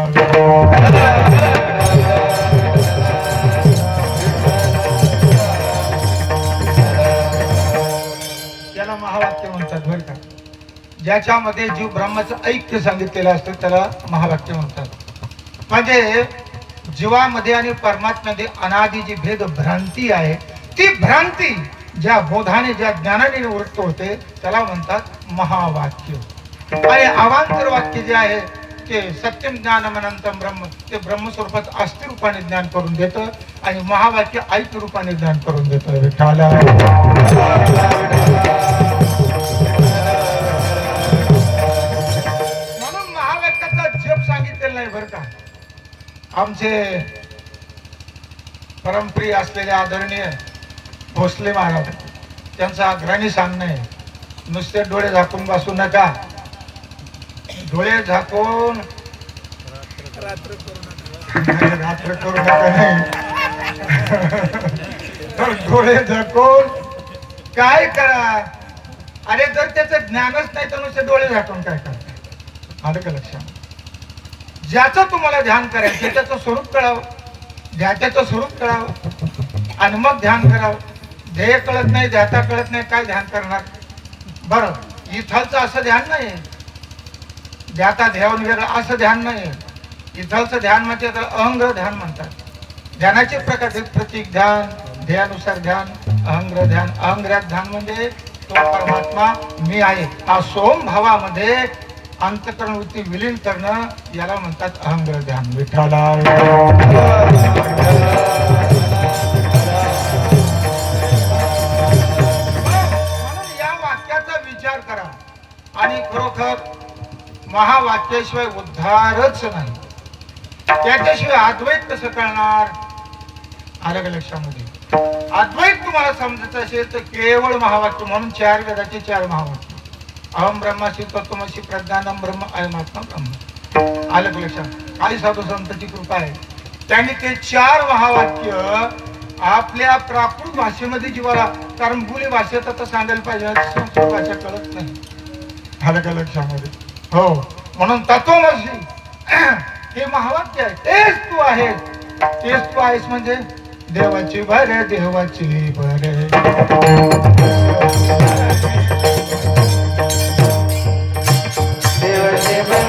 त्याला महावाक्य म्हणतात बरं का. ज्याच्यामध्ये जीव ब्रह्माचं ऐक्य सांगितलेलं असतं त्याला महावाक्य म्हणतात. म्हणजे जीवामध्ये आणि परमात्म्यामध्ये अनादी जी भेद भ्रांती आहे, ती भ्रांती ज्या बोधाने ज्या ज्ञानाने निवृत्त होते त्याला म्हणतात महावाक्य. आणि अवांतर वाक्य जे आहे ते सत्यम ज्ञानम अनंतम ब्रह्म, ते ब्रह्मस्वरूपात अस्थि रूपाने ज्ञान करून देतं, आणि महावाक्य ऐक्य रूपाने ज्ञान करून देतं. विठ्ठला म्हणून महावाक्याचा जप सांगितलेला नाही बरं का. आमचे परमप्रिय असलेले आदरणीय भोसले महाराज, त्यांचा आग्रहाने सांगणं आहे, नुसते डोळे झाकून बसू नका. डोळे झाकून रात्र करू नका नाही. डोळे झाकून काय करा? अरे जर त्याचं ज्ञानच नाही तर नुसते डोळे झाकून काय करा? आलं का लक्षात? ज्याचं तुम्हाला ध्यान करायचं त्याचं स्वरूप कळावं, ध्यात्याचं स्वरूप कळावं आणि मग ध्यान करावं. ध्येय कळत नाही, ध्याता कळत नाही, काय ध्यान करणार? बरं, इथलचं असं ध्यान नाही, ध्याता ध्यान वेगळं असं ध्यान नाही. इथलचं ध्यान म्हणजे अहंग्र ध्यान म्हणतात. ध्यानाचे प्रकार प्रतीक ध्यान, ध्येयानुसार ध्यान, अहंग्र ध्यान. अहंग्र ध्यान म्हणजे तो परमात्मा मी आहे हा सोम भावामध्ये अंतःकरण वृत्ती विलीन करणं, याला म्हणतात अहंग्र ध्यान. विठ्ठला विचार करा. आणि खरोखर महावाक्याशिवाय उद्धारच नाही. त्याच्याशिवाय अद्वैत कसं कळणार? आलं का लक्षामध्ये? अद्वैत तुम्हाला समजायचं असेल तर केवळ महावाक्य. म्हणून 4 वेदाचे 4 महावाक्य. अहम ब्रह्मासी तत्त्वमसी प्रज्ञानम ब्रह्म अयमात्मा ब्रह्म. आलं का लक्षात? काही साधू संतांची कृपा आहे, त्यांनी ते 4 महावाक्य आपल्या प्राकृत भाषेमध्ये जीवाला, कारण बोली भाषेत आता सांगायला पाहिजे, संस्कृत भाषा कळत नाही. आलं का लक्षामध्ये? हो, म्हणून तत्वमसी हे महावाक्य आहे. तेच तू आहेस, तेच तू आहेस म्हणजे देवाची भरे, देवाची भरे. देवाची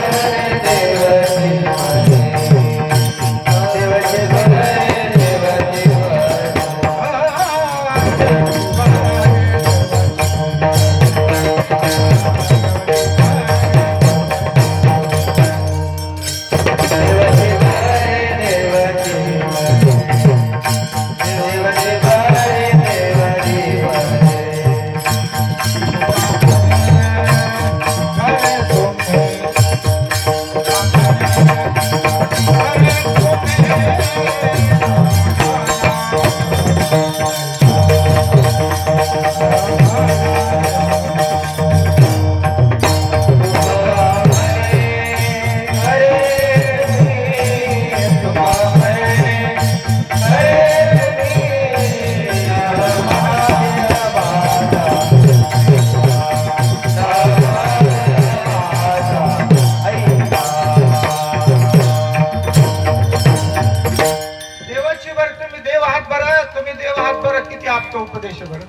हात बरं, तुम्ही देव हात बरं. किती आपलं उपदेश आहे बरं,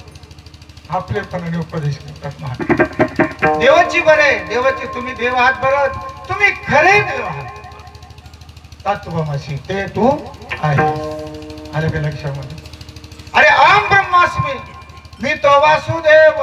आपलेपणाने उपदेश करतात महाराज. देवाची बरे, देवाची तुम्ही देव हात बरं, तुम्ही खरे देव आहात. तत्वमसी ते तू आहे. आलं का लक्षामध्ये? अरे आम ब्रह्मास्मी, मी तो वासुदेव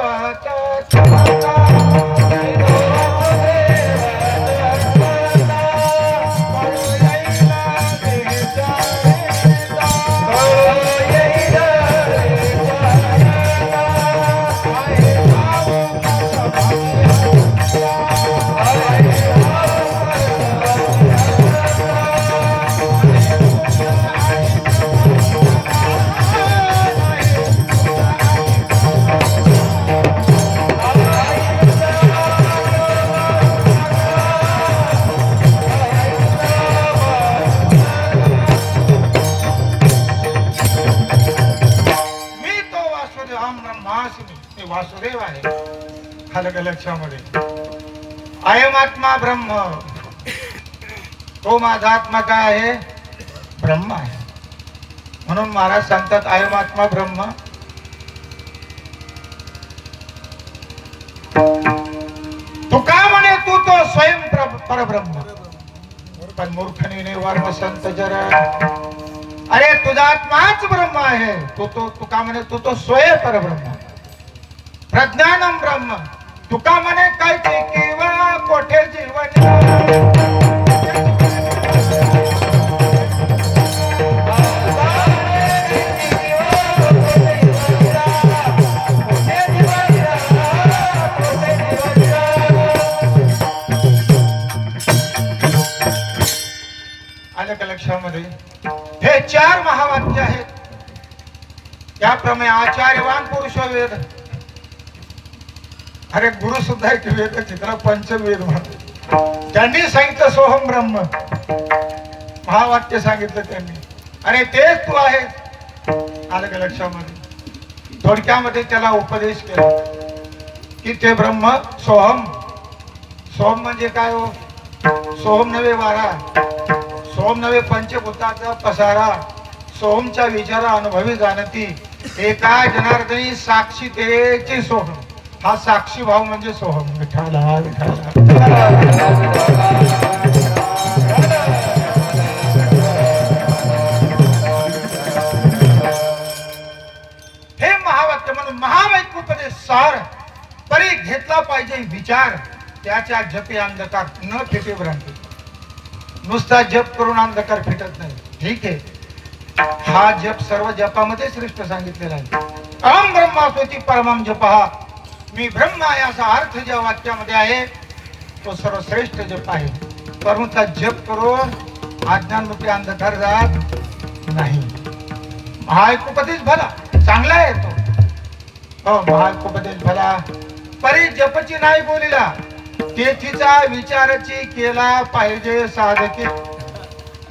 वासुदेव आहे. आलं का लक्षामध्ये? अयम आत्मा ब्रह्म, तो माझा आत्मा काय आहे? ब्रह्म आहे. म्हणून महाराज सांगतात अयम आत्मा ब्रह्म. तू का म्हणे तू तो स्वयं परब्रह्म. पण मूर्खने वर्ण संत जरा, अरे तुझा आत्माच ब्रह्म आहे. तू का म्हणे तू तो स्वयं परब्रह्म. प्रज्ञानम ब्रह्म, तुका म्हणे काय ते किंवा कोठे जीवन. आलं का लक्षामध्ये? हे 4 महावाक्य आहेत. त्याप्रमाणे आचार्यवान पुरुष वेद. अरे गुरु सुद्धा एक वेद, चित्र पंचवेद म्हणतात. त्यांनी सांगितलं सोहम ब्रह्म, महावाक्य सांगितलं त्यांनी. अरे तेच तू आहेस. आलं का लक्षामध्ये? थोडक्यामध्ये त्याला उपदेश केला की ते ब्रह्म सोहम. सोहम म्हणजे काय हो? सोहम नव्हे वारा, सोहम नव्हे पंचभूताचा पसारा. सोहमच्या विचारा अनुभवी जाणती, एका जनार्दनी साक्षी तेची सोहम. हा साक्षी भाव म्हणजे सोहम. विठाला विठाला. हे महावाक्य म्हणून महावाक्योपदेश सार परी घेतला पाहिजे विचार. त्याच्या जपे अंधकार न फिटे भ्रांती. नुसता जप करून अंधकार फिटत नाही. ठीक आहे, हा जप सर्व जपामध्ये श्रेष्ठ सांगितलेला आहे. अहम ब्रह्मास्मी परमम जपहा, मी ब्रह्म आहे असा अर्थ ज्या वाक्यामध्ये आहे तो सर्वश्रेष्ठ जप आहे. परंतु जप करून अज्ञान रूपी अंधकार जात नाही. महाएकोपदेश भला चांगला आहे तो. हो, महाएकोपदेश भला परी जपची नाही बोलिला, तेथीचा विचाराची केला पाहिजे साधके.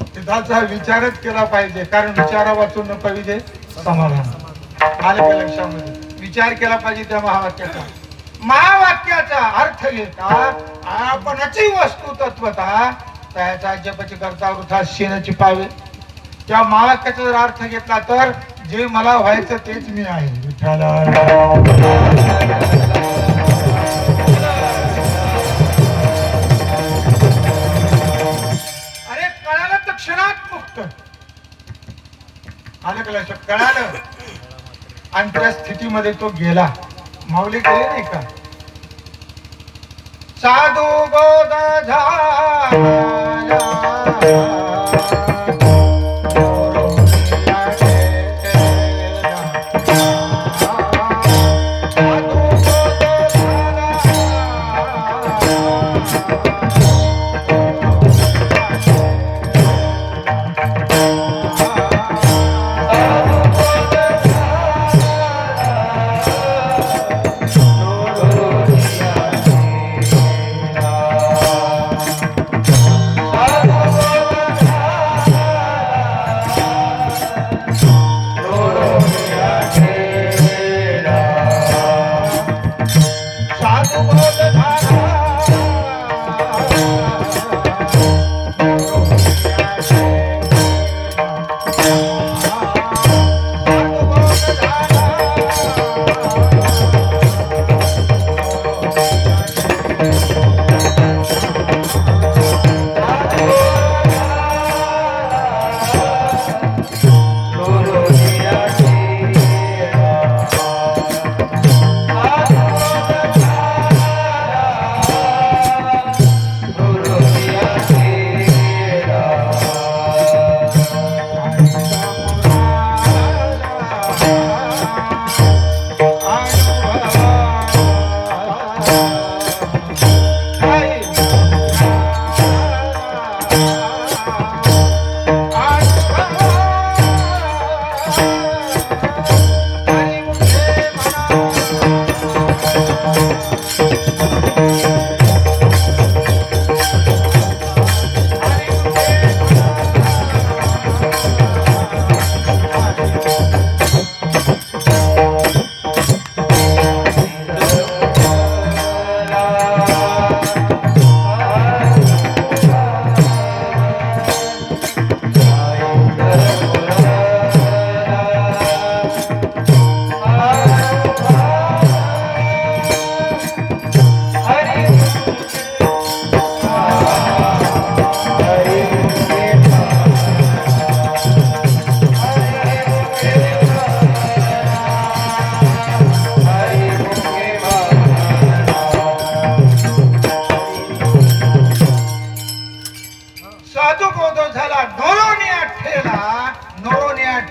तिथाचा विचारच केला पाहिजे, कारण विचारा वाचून न पाहिजे समाधान. आलं का लक्षामध्ये? विचार केला पाहिजे त्या महावाक्याचा. महावाक्याचा अर्थ घेता आपणची वस्तू तत्वता त्याचा जपची करता वृथा शेणाची पावे. त्या महावाक्याचा जर अर्थ घेतला तर जे मला व्हायचं तेच मी आहे. विठ्ठला अरे कळालं तर क्षणात मुक्त. आलं का लक्षात? कळालं आणि त्या स्थितीमध्ये तो गेला. माऊली गेले नाही का? साधू बोध झाला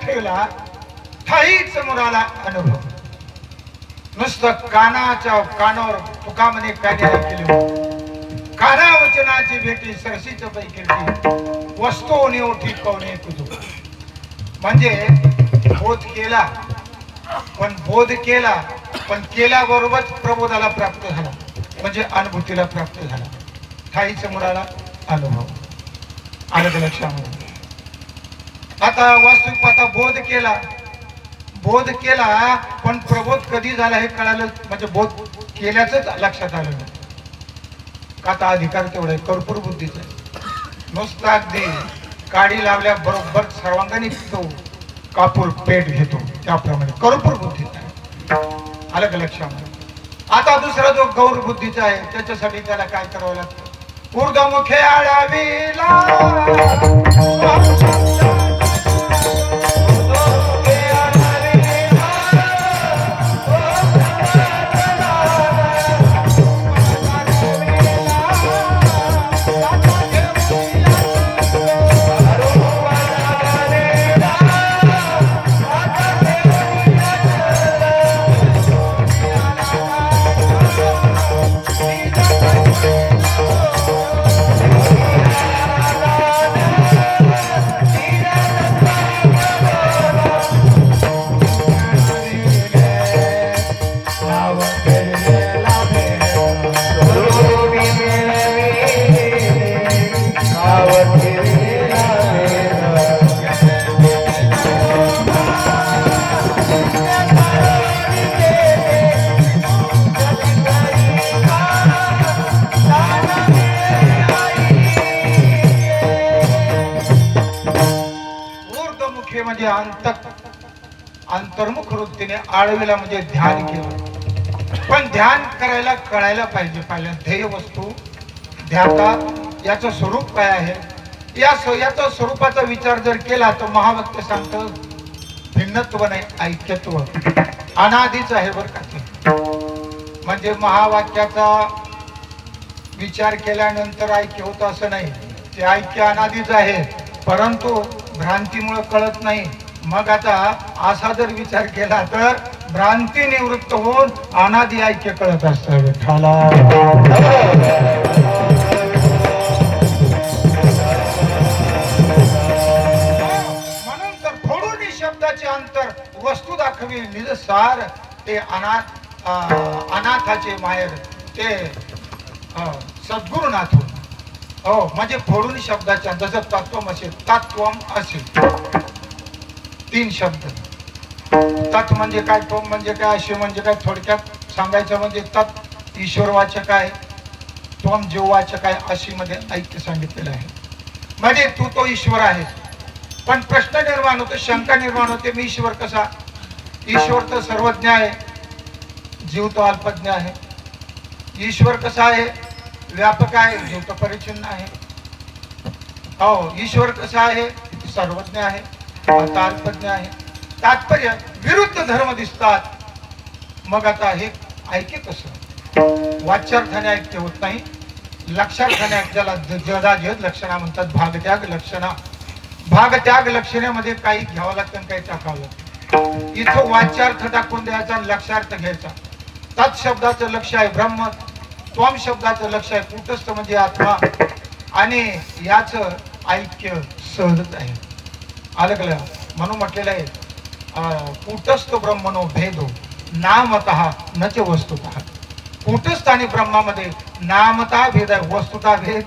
ठेवला ठाईच मुराला अनुभव. नुसतं कानावर तुका म्हणे काने ऐकले काना वचनाची भेटी सरसीच पै केली वस्तू नेवठी कवणे कुजू. म्हणजे बोध केला पण केल्याबरोबर प्रबोधाला प्राप्त झाला म्हणजे अनुभूतीला प्राप्त झाला. ठाईच मुराला अनुभव. आलं का लक्षामध्ये? आता वास्तविक पाहता बोध केला पण प्रबोध कधी झाला हे कळालं म्हणजे बोध केल्याच लक्षात आलं नाही. आता अधिकार तेवढा आहे कर्पूर बुद्धीचा. नुसता अगदी काडी लावल्या बरोबर सर्वांगाने तो कापूर पेट घेतो त्याप्रमाणे कर्पूर बुद्धीचा आहे. आलं का लक्षामध्ये? आता दुसरा जो गौर बुद्धीचा आहे त्याच्यासाठी त्याला काय करावं लागतं? ऊर्ध्वमुखे आळावीला अंतर्मुख वृत्तीने आळविला म्हणजे ध्यान केलं. पण ध्यान करायला कळायला पाहिजे पहिल्या ध्येय वस्तू ध्याता याचं स्वरूप काय आहे. याचा स्वरूपाचा विचार जर केला तर महावाक्य सांगतं भिन्नत्व नाही ऐक्यत्व अनादीच आहे बरं का ते. म्हणजे महावाक्याचा विचार केल्यानंतर ऐक्य होतं असं नाही. ते ऐक्य अनादीच आहे परंतु भ्रांतीमुळे कळत नाही. मग आता असा जर विचार केला तर भ्रांती निवृत्त होऊन अनादि ऐक्य कळत असतं. म्हणून तर फोडून शब्दाचे अंतर वस्तू दाखवी निजसार ते अनाथाचे माहेर ते सद्गुरुनाथ. हो म्हणजे फोडून शब्दाच्या जसं तत्वम असेल तत्वम असेल तीन शब्द. तत् म्हणजे काय त्वम म्हणजे काय असे म्हणजे काय थोडक्यात सांगायचं म्हणजे तत् ईश्वरवाचक आहे त्वम जीववाचक आहे अशी मध्ये ऐक्य सांगितलेलं आहे. म्हणजे तू तो ईश्वर आहे. पण प्रश्न निर्माण होतो शंका निर्माण होते मी ईश्वर कसा. ईश्वर तर सर्वज्ञ आहे जीव तो अल्पज्ञ आहे. ईश्वर कसा आहे व्यापक आहे जीव तो परिचिन्न आहे. हो ईश्वर कसा आहे सर्वज्ञ आहे आता अल्पज्ञ आहे. तात्पर्य विरुद्ध धर्म दिसतात. मग आता हे ऐक्य कसं वाच्यार्थाने ऐक्य होत नाही लक्षार्थाने ऐक्य ज्याला जदाजद लक्षणा म्हणतात. भागत्याग लक्षणामध्ये काही घ्यावं लागतं आणि काही टाकावं लागतं. इथं वाच्यार्थ टाकून द्यायचा आणि लक्षार्थ घ्यायचा. तत् शब्दाचं लक्ष आहे ब्रह्म. त्वम शब्दाचं लक्ष आहे कूटस्थ म्हणजे आत्मा आणि याच ऐक्य सहजच आहे. आलं का? म्हणून म्हटलेलं आहे कूटस्थ ब्रह्मनो भेदो नामतः न च वस्तुतः. कूटस्थ आणि ब्रह्मामध्ये नामतः भेद आहे वस्तुतः भेद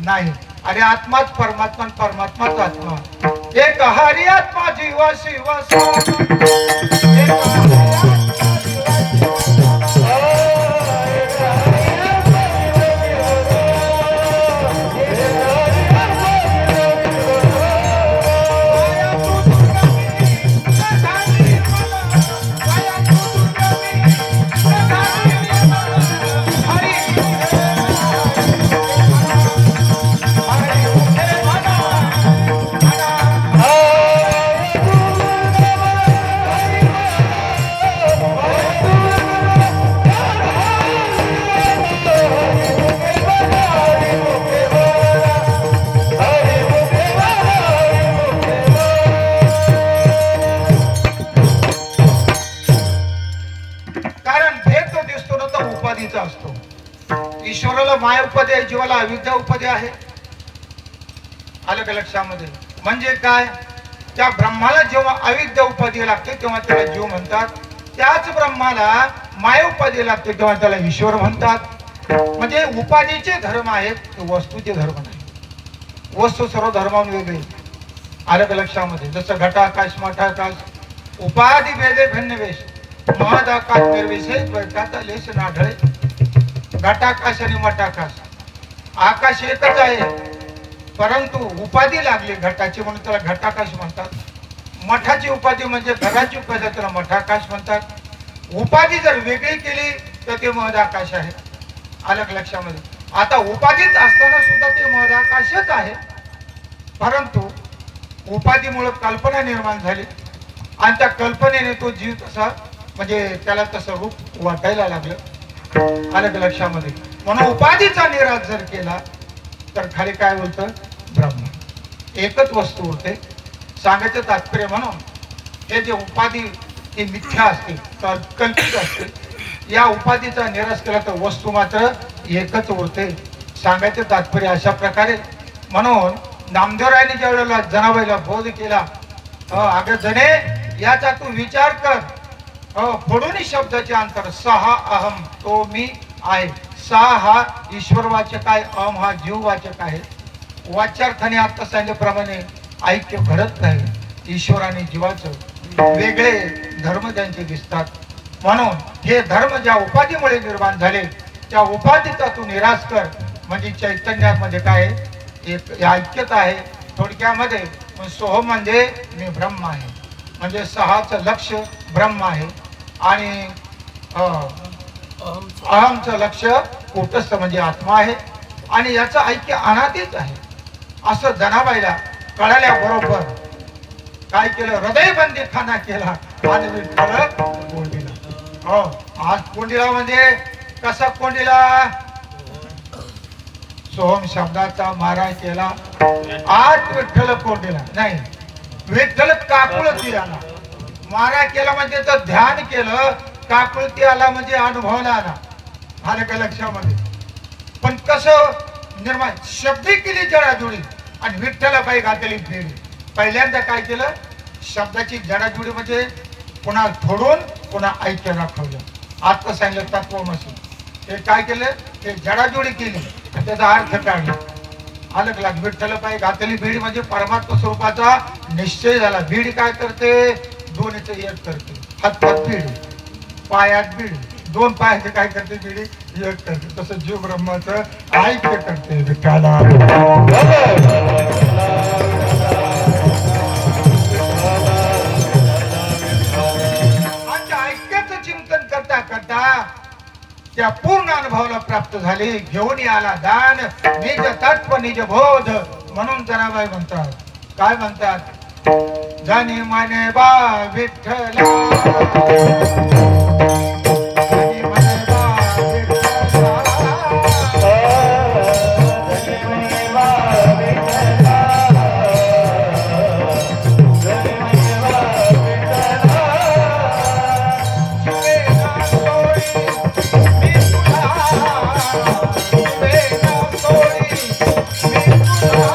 नाही. अरे आत्माच परमात्मा परमात्माच आत्मा एक हरि आत्मा जीव शिव माया उपाधी आहे, जीवाला अविद्या उपाधी आहे. आलं का लक्षामध्ये? म्हणजे काय, त्या ब्रह्माला जेव्हा अविद्या उपाधी लागते तेव्हा त्याला जीव म्हणतात, त्याच ब्रह्माला माया उपाधी लागते तेव्हा त्याला ईश्वर म्हणतात. म्हणजे उपाधीचे धर्म आहेत, वस्तूचे धर्म नाही. वस्तू सर्व धर्मावरून वेगळी. आलं का लक्षामध्ये? जसं घटाकाश मठाकाश उपाधी वेदे भिन्न वेश महदाकाश निर्विशेष द्वैताचा लेश नाढळे. घटाकाश आणि मठाकाश आकाश एकच आहे, परंतु उपाधी लागली घटाची म्हणून त्याला घटाकाश म्हणतात. मठाची उपाधी म्हणजे घराची उपाधी त्याला मठाकाश म्हणतात. उपाधी जर वेगळी केली तर ते महदाकाश आहे. आलं का लक्षामध्ये? आता उपाधीत असताना सुद्धा ते महदाकाशच आहे, परंतु उपाधीमुळे कल्पना निर्माण झाली आणि त्या कल्पनेने तो जीव तसा म्हणजे त्याला तसं रूप वाटायला लागलं. आलं का लक्षामध्ये? म्हणून उपाधीचा निराश जर केला तर खाली काय बोलतं? ब्रह्म एकच वस्तू होते. सांगायचं तात्पर्य म्हणून हे जे उपाधी ही मिथ्या असते, कल्पित असते, या उपाधीचा निराश केला तर वस्तू मात्र एकच उरते. सांगायचं तात्पर्य अशा प्रकारे. म्हणून नामदेवरायांनी ज्या वेळेला जनाबाईला बोध केला, अगं जने याचा तू विचार कर, फोडून शब्दाचे अंतर. सहा अहम तो मी आहे. सहा हा ईश्वरवाचक आहे, अहम हा जीववाचक आहे. वाच्यार्थाने आता सांगितल्याप्रमाणे ऐक्य घडत नाही. ईश्वर आणि जीवाचं वेगळे धर्म त्यांचे दिसतात. म्हणून हे धर्म ज्या उपाधीमुळे निर्माण झाले त्या उपाधीचा तू निराश कर. म्हणजे चैतन्यामध्ये काय एक ऐक्यता आहे. थोडक्यामध्ये सोहम म्हणजे मी ब्रह्म आहे, म्हणजे सहाचं लक्ष ब्रह्म आहे आणि अहमचं लक्ष कूटस्थ म्हणजे आत्मा आहे आणि याचं ऐक्य अनादिच आहे. असं जनाबाईला कळाल्याबरोबर काय केलं? हृदयबंदी खाना केला आणि विठ्ठल कोंडीला. हो, आज कोंडीला म्हणजे कसा कोंडीला? सोहम शब्दाचा मारा केला. आज विठ्ठल कोंडीला नाही, विठ्ठल काकुळती आला. मारा केला म्हणजे तर ध्यान केलं, काकुळती आला म्हणजे अनुभवला आला. आलं का लक्षामध्ये? पण कसं निर्माण? शब्दी केली जडाजुडी आणि विठ्ठला पायी घातली फेरी. पहिल्यांदा काय केलं? शब्दाची जडाजुडी म्हणजे पुन्हा फोडून पुन्हा ऐक्य दाखवलं. आता सांगितलं तत्वमसी. हे काय केलं? ते जडाजुडी केली आणि त्याचा अर्थ काढला. आलं का? विठ्ठल पायी घातली बीडी म्हणजे परमात्मा स्वरूपाचा निश्चय झाला. बीडी काय करते? दोन्हीचं एक करते. हातात बीडी, पायात बीडी. दोन पायाचे काय करते? बीडी एक करते. तसं जीव ब्रह्माचं ऐक्य करते विठ्ठला. ऐक्याचं चिंतन करता करता त्या पूर्ण अनुभवाला प्राप्त झाले. घेऊन आला दान निज तत्व निज बोध. म्हणून जनाबाई म्हणतात, काय म्हणतात? जनी मने बा विठ्ठला, जनी मने बा विठ्ठला, जनी मने बा विठ्ठला, जनी मने बा विठ्ठला. शिवे ना सोडी मी तुला, शिवे ना सोडी मी तुला.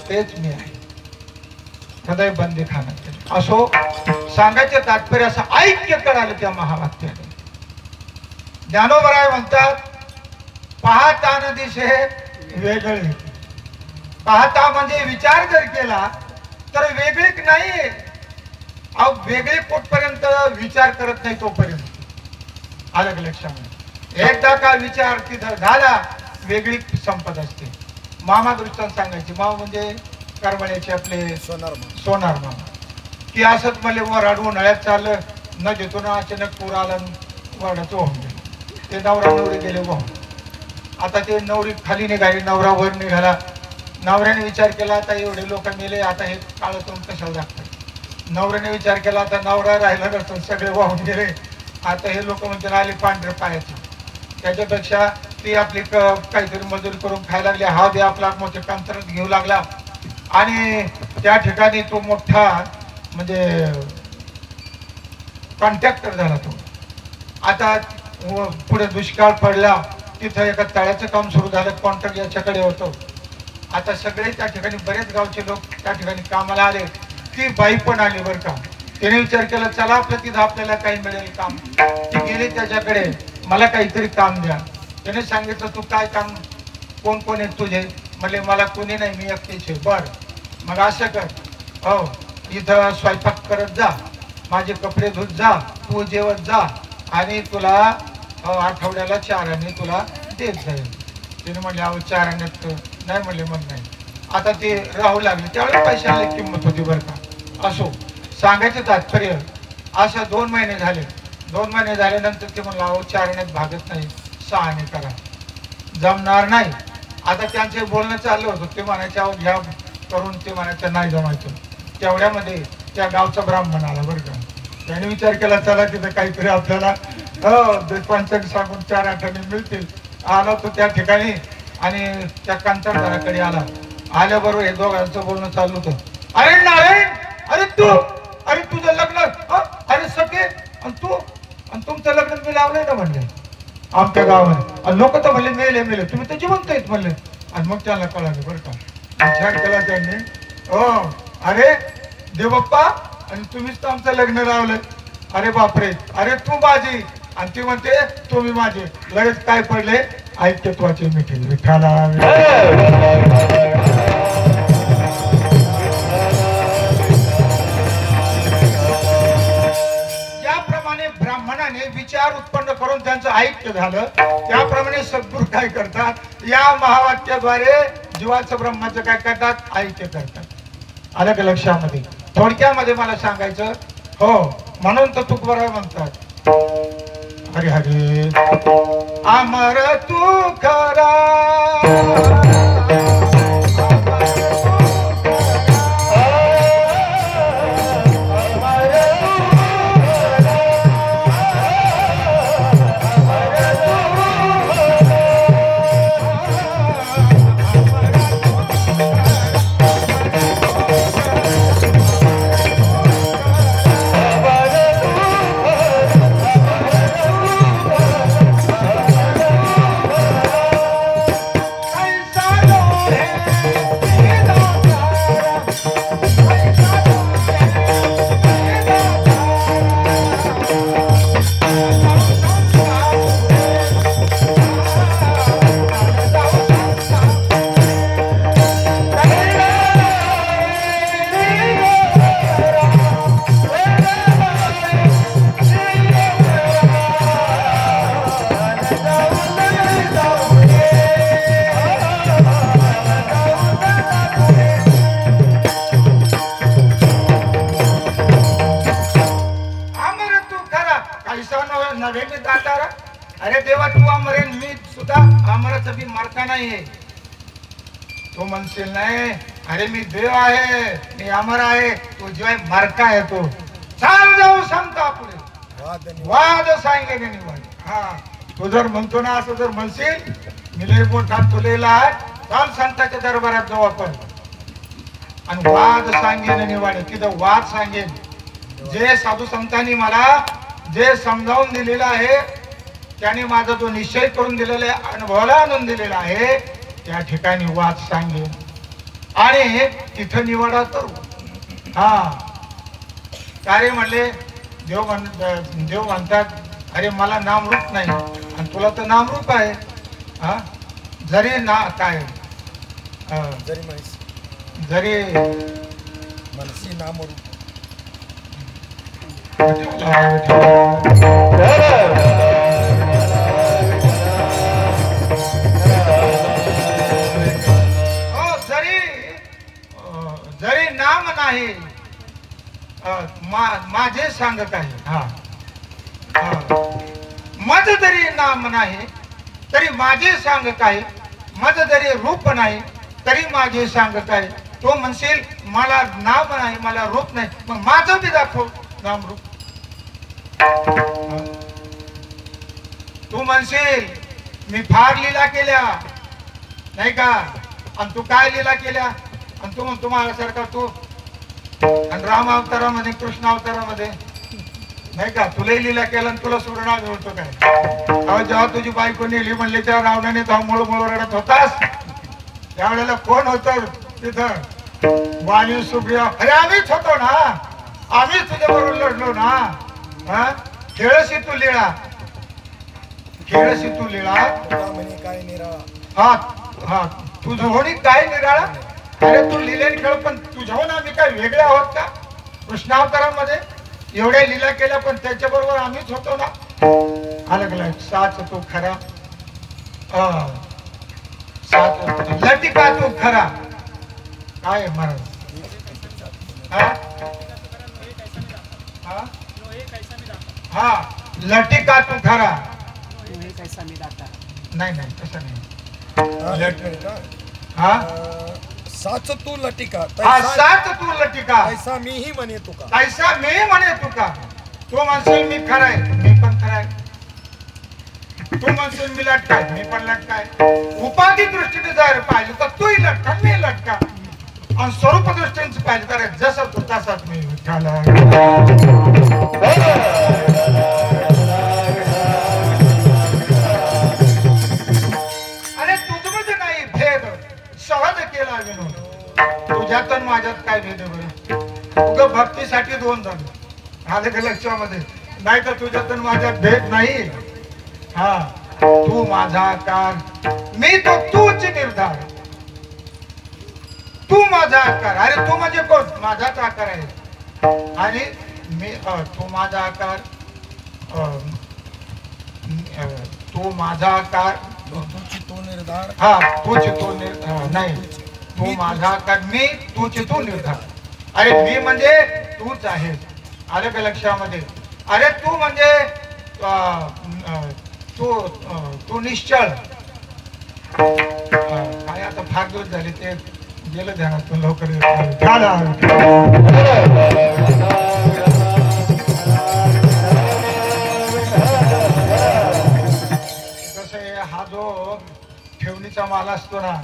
तेच मी आहे. हृदय बंदी खाना असो. सांगायचे तात्पर्य असं ऐक्य कळालं त्या महावाक्याने. ज्ञानोबराय म्हणतात, पाहता न दिसे वेगळे. पाहता म्हणजे विचार जर केला तर वेगळीक नाही. अहो वेगळे कुठपर्यंत विचार करत नाही तोपर्यंत. आलं का लक्षामध्ये? एकदा का विचार तिथं झाला वेगळी संपत असते. मामा दृष्टांत सांगायचे. मामा म्हणजे करमळ्याचे आपले सोनार मामा. की असंच मला वर अडवून नळ्यात चाललं, नदीतून अचानक पूर आला वाड्याचं वाहून गेलं. ते नवरा नवरी गेले वाहून. आता ते नवरी खाली निघाली, नवरा वर निघाला. नवऱ्याने विचार केला आता एवढे लोक मेले, आता हे काळं तोंड कशाला लागतात. नवऱ्याने विचार केला आता नवरा राहिला नसतो, सगळे वाहून गेले, आता हे लोक म्हणतात आले पांढरे पायाचे. त्याच्यापेक्षा ती आपली काहीतरी मजुरी करून खायला लागली. हा बी आपला मोठे कंत्राट घेऊ लागला आणि त्या ठिकाणी तो मोठा म्हणजे कॉन्ट्रॅक्टर झाला तो. आता पुढे दुष्काळ पडला, तिथं एका तळ्याचं काम सुरू झालं, कॉन्ट्रॅक्ट याच्याकडे होतं. आता सगळे त्या ठिकाणी बरेच गावचे लोक त्या ठिकाणी कामाला आले. ती बाई पण आली बरं का. त्याने विचार केला चला आपलं तिथं आपल्याला काही मिळेल काम. ती गेली त्याच्याकडे, मला काहीतरी काम द्या. त्याने सांगितलं तू काय काम, कोण कोण आहेत तुझे. म्हणले मला कोणी नाही, मी एकटीच आहे. बर मग असं कर, हो इथं स्वयंपाक करत जा, माझे कपडे धुत जा, तू जेवत जा आणि तुला आठवड्याला 4 आणे तुला देत जाईल. तिने म्हणले अहो 4 आण्यात नाही, म्हणले मग नाही. आता ते राहू लागले. त्यावेळेस पैशाला किंमत होती बरं का. असो, सांगायचं तात्पर्य असं 2 महिने झाले. 2 महिने झाल्यानंतर ते म्हणलं अहो 4 आण्यात भागत नाही, 6 आणे करा. जमणार नाही. आता त्यांचे बोलणं चाललं होतं. ते म्हणायचे अहो घ्या करून, ते म्हणायचं नाही जमायचं. तेवढ्यामध्ये त्या गावचा ब्राह्मण आला बरं का. त्याने विचार केला चला तिथं काहीतरी आपल्याला पंचांग सांगून 4 आठवणे मिळतील. आला तो त्या ठिकाणी आणि त्या कंत्राटदाराकडे आला. आल्याबरोबर हे दोघांचं बोलणं चालू होतं. अरे नारायण, अरे तू, अरे तुझं लग्न, अरे सखे, आणि तू आणि तुमचं लग्न मी लावलंय ना म्हणले आमच्या गावात. लोक तर म्हणले मेले मेले, तुम्ही तर जिवंत आहेत म्हणले. आणि मग त्याला कळालं बरं का. विचार केला त्यांनी, हो अरे देवप्पा, आणि तुम्हीच तर आमचं लग्न लावलंय. अरे बापरे, अरे तू माझी आणि ती म्हणते तुम्ही माझे. लगेच काय पडले ऐक्यत्वाचे मिठी. विठाला ज्याप्रमाणे ब्राह्मणाने विचार उत्पन्न करून त्यांचं ऐक्य झालं, त्याप्रमाणे सद्गुरू काय करतात, या महावाक्याद्वारे जीवाचं ब्रह्माचं काय करतात, ऐक्य करतात. आलं का लक्षामध्ये. थोडक्यामध्ये मला सांगायचं, हो म्हणून तर तुकोबराय म्हणतात हरे हरे अमर तू खरा. अरे देवा तू अमरेन, मी सुद्धा अमराचा बी मारका नाहीये. तो म्हणशील नाही अरे मी देव आहे, मी अमर आहे, तो जेव्हा मारका आहे तो. चाल जाऊ सांगता पुढे वाद सांगे निवाड. हा तू जर म्हणतो ना असं जर म्हणशील मी लय मोठा तुलेला चाल संतांच्या दरबारात जाऊ आपण आणि वाद सांगेन निवाडे. तिथं वाद सांगेन. जे साधू संतांनी मला जे समजावून दिलेलं आहे, त्याने माझा जो निश्चय करून दिलेला आहे, अनुभवाला आणून दिलेला आहे, त्या ठिकाणी वाद सांगेन आणि तिथं निवाडा करू. हा काय म्हणले देव म्हणतात अरे मला नामरूप नाही आणि तुला तर नामरूप आहे. हा जरी ना काय जरी मनसी नामरूप. जरी नाम नाही माझे सांगत आहे. हा मज जरी नाम नाही तरी माझे सांग काय, मज जरी रूप नाही तरी माझे सांग काय. तो म्हणशील मला नाम नाही मला रूप नाही, मग माझं बी दाखव नाम रूप. तू म्हणशील मी फार लीला केल्या नाही का, आणि तू काय लीला केल्या, आणि तू म्हणतो माझ्यासारखा तू आणि राम अवतारामध्ये कृष्ण अवतारामध्ये नाही का, तुलाही लीला केला आणि तुला सोडून मिळतो काय. जेव्हा तुझी बायको नेली म्हणले तेव्हा रावणाने तेव्हा मुळ रडत होतास, त्यावेळेला कोण होत तिथं, वाली सुप्रिया. अरे आम्हीच होतो ना, आम्हीच तुझ्या बरोबर लढलो ना. हा खेळशी तू लीळा, खेळशी तू लीळा. काय निराळा. हा हा तुझं होणी काय निराळा. अरे तू लिलेन खेळ, पण तुझ्याहून आम्ही काय वेगळे आहोत का. कृष्णावतारामध्ये एवढ्या लीला केल्या, पण त्याच्या बरोबर आम्हीच होतो ना. अलग अलग साच तू खरा, साच लटिका तू खरा. काय महाराज हा लटिका तू खरा. नाही नाही तसं नाही. हा साच तू लटिका, हा साच तू लटिका, ऐसा मीही म्हणे तुका, ऐसा मी म्हणे तुका. तू म्हणशील मी खराय, मी पण खराय. तू म्हणशील मी लटकाय, मी पण लटकाय. उपाधी दृष्टीने जर पाहिलं तर तूही लटका मी लटका, आणि स्वरूप दृष्टीने पाहिलं तर जसं तू तसाच मी विठ्ठला. अरे तुझमध्ये नाही भेद, सहज केला विनोद. तुझ्यात आणि माझ्यात काय भेद आहे. उग भक्तीसाठी दोन जण आले का लक्षामध्ये, नाही तर तुझ्यात आणि माझ्यात भेद नाही. हा तू माझा आकार, मी तो तूच निर्धार. तू माझा आकार, अरे तू म्हणजे कोण, माझाच आकार आहे. आणि मी तू माझा आकार, तू माझा आकार, तुझी तो निर्धार. हा तूच तो निर्धार नाही, तू माझा आकार, मी तूच तू निर्धार. अरे मी म्हणजे तूच आहे. आलं का लक्षामध्ये. अरे तू म्हणजे तू निश्चळ. काय आता फार दिवस झाले ते गेलं ध्यानातून लवकर. कसं आहे, हा जो ठेवणीचा माल असतो ना,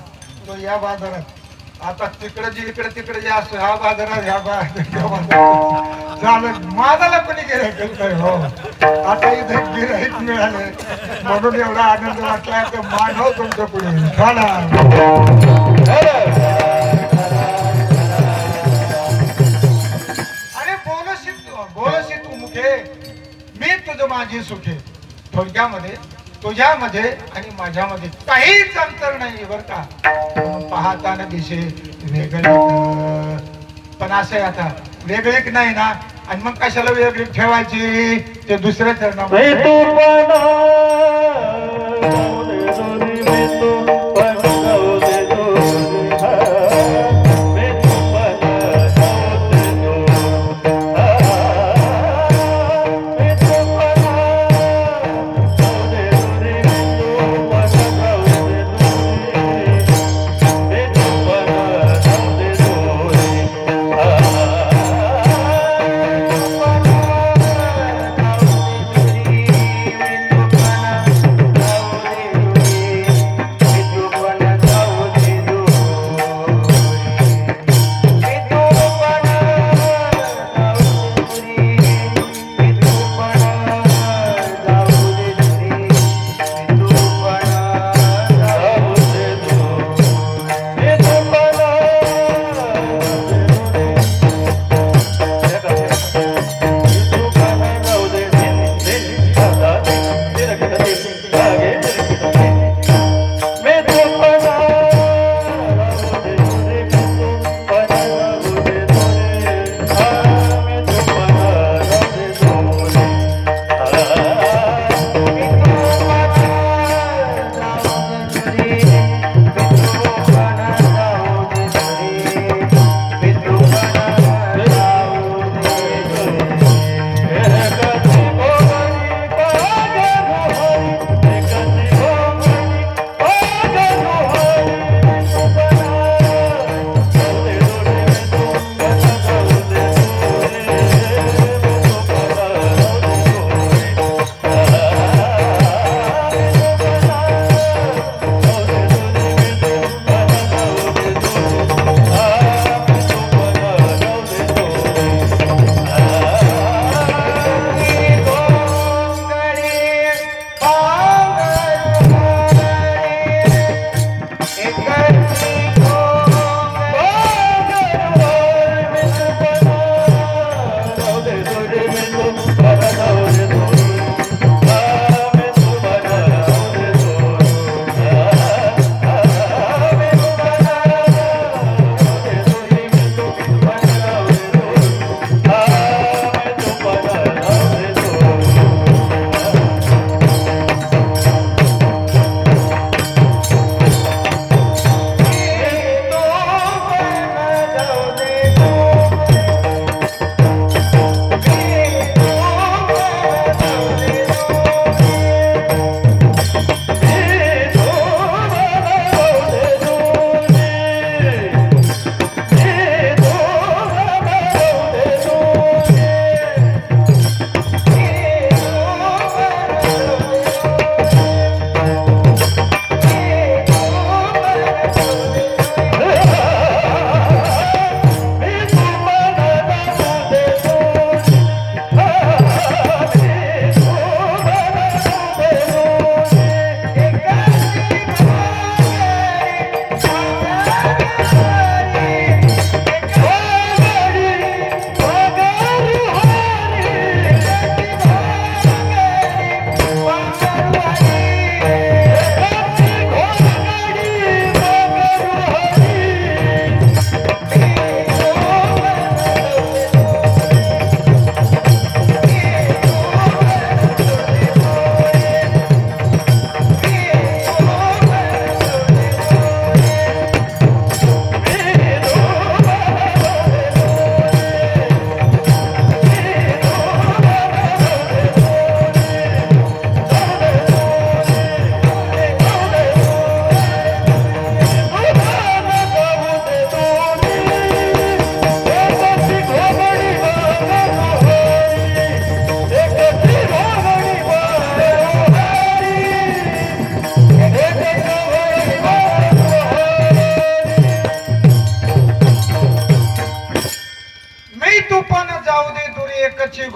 तो या बाजारात आता तिकडे जे इकडे तिकडे जे असतो, ह्या बाजारात ह्या बाजारात झालं. माझाला कोणी गिऱ्हाईक हो, आता इथं गिऱ्हाईक मिळाले म्हणून एवढा आनंद वाटला. तर मानव तुमच्या पुढे झाला. अरे बोलशी तू मुखे, मी तुझं माझी सुखे. थोडक्यामध्ये तुझ्यामध्ये आणि माझ्यामध्ये काहीच अंतर नाही बर का. पाहताना दिसे वेगळे, पण असं आहे आता वेगळीक नाही ना, आणि मग कशाला वेगळी ठेवायची ते दुसऱ्या चरणामध्ये.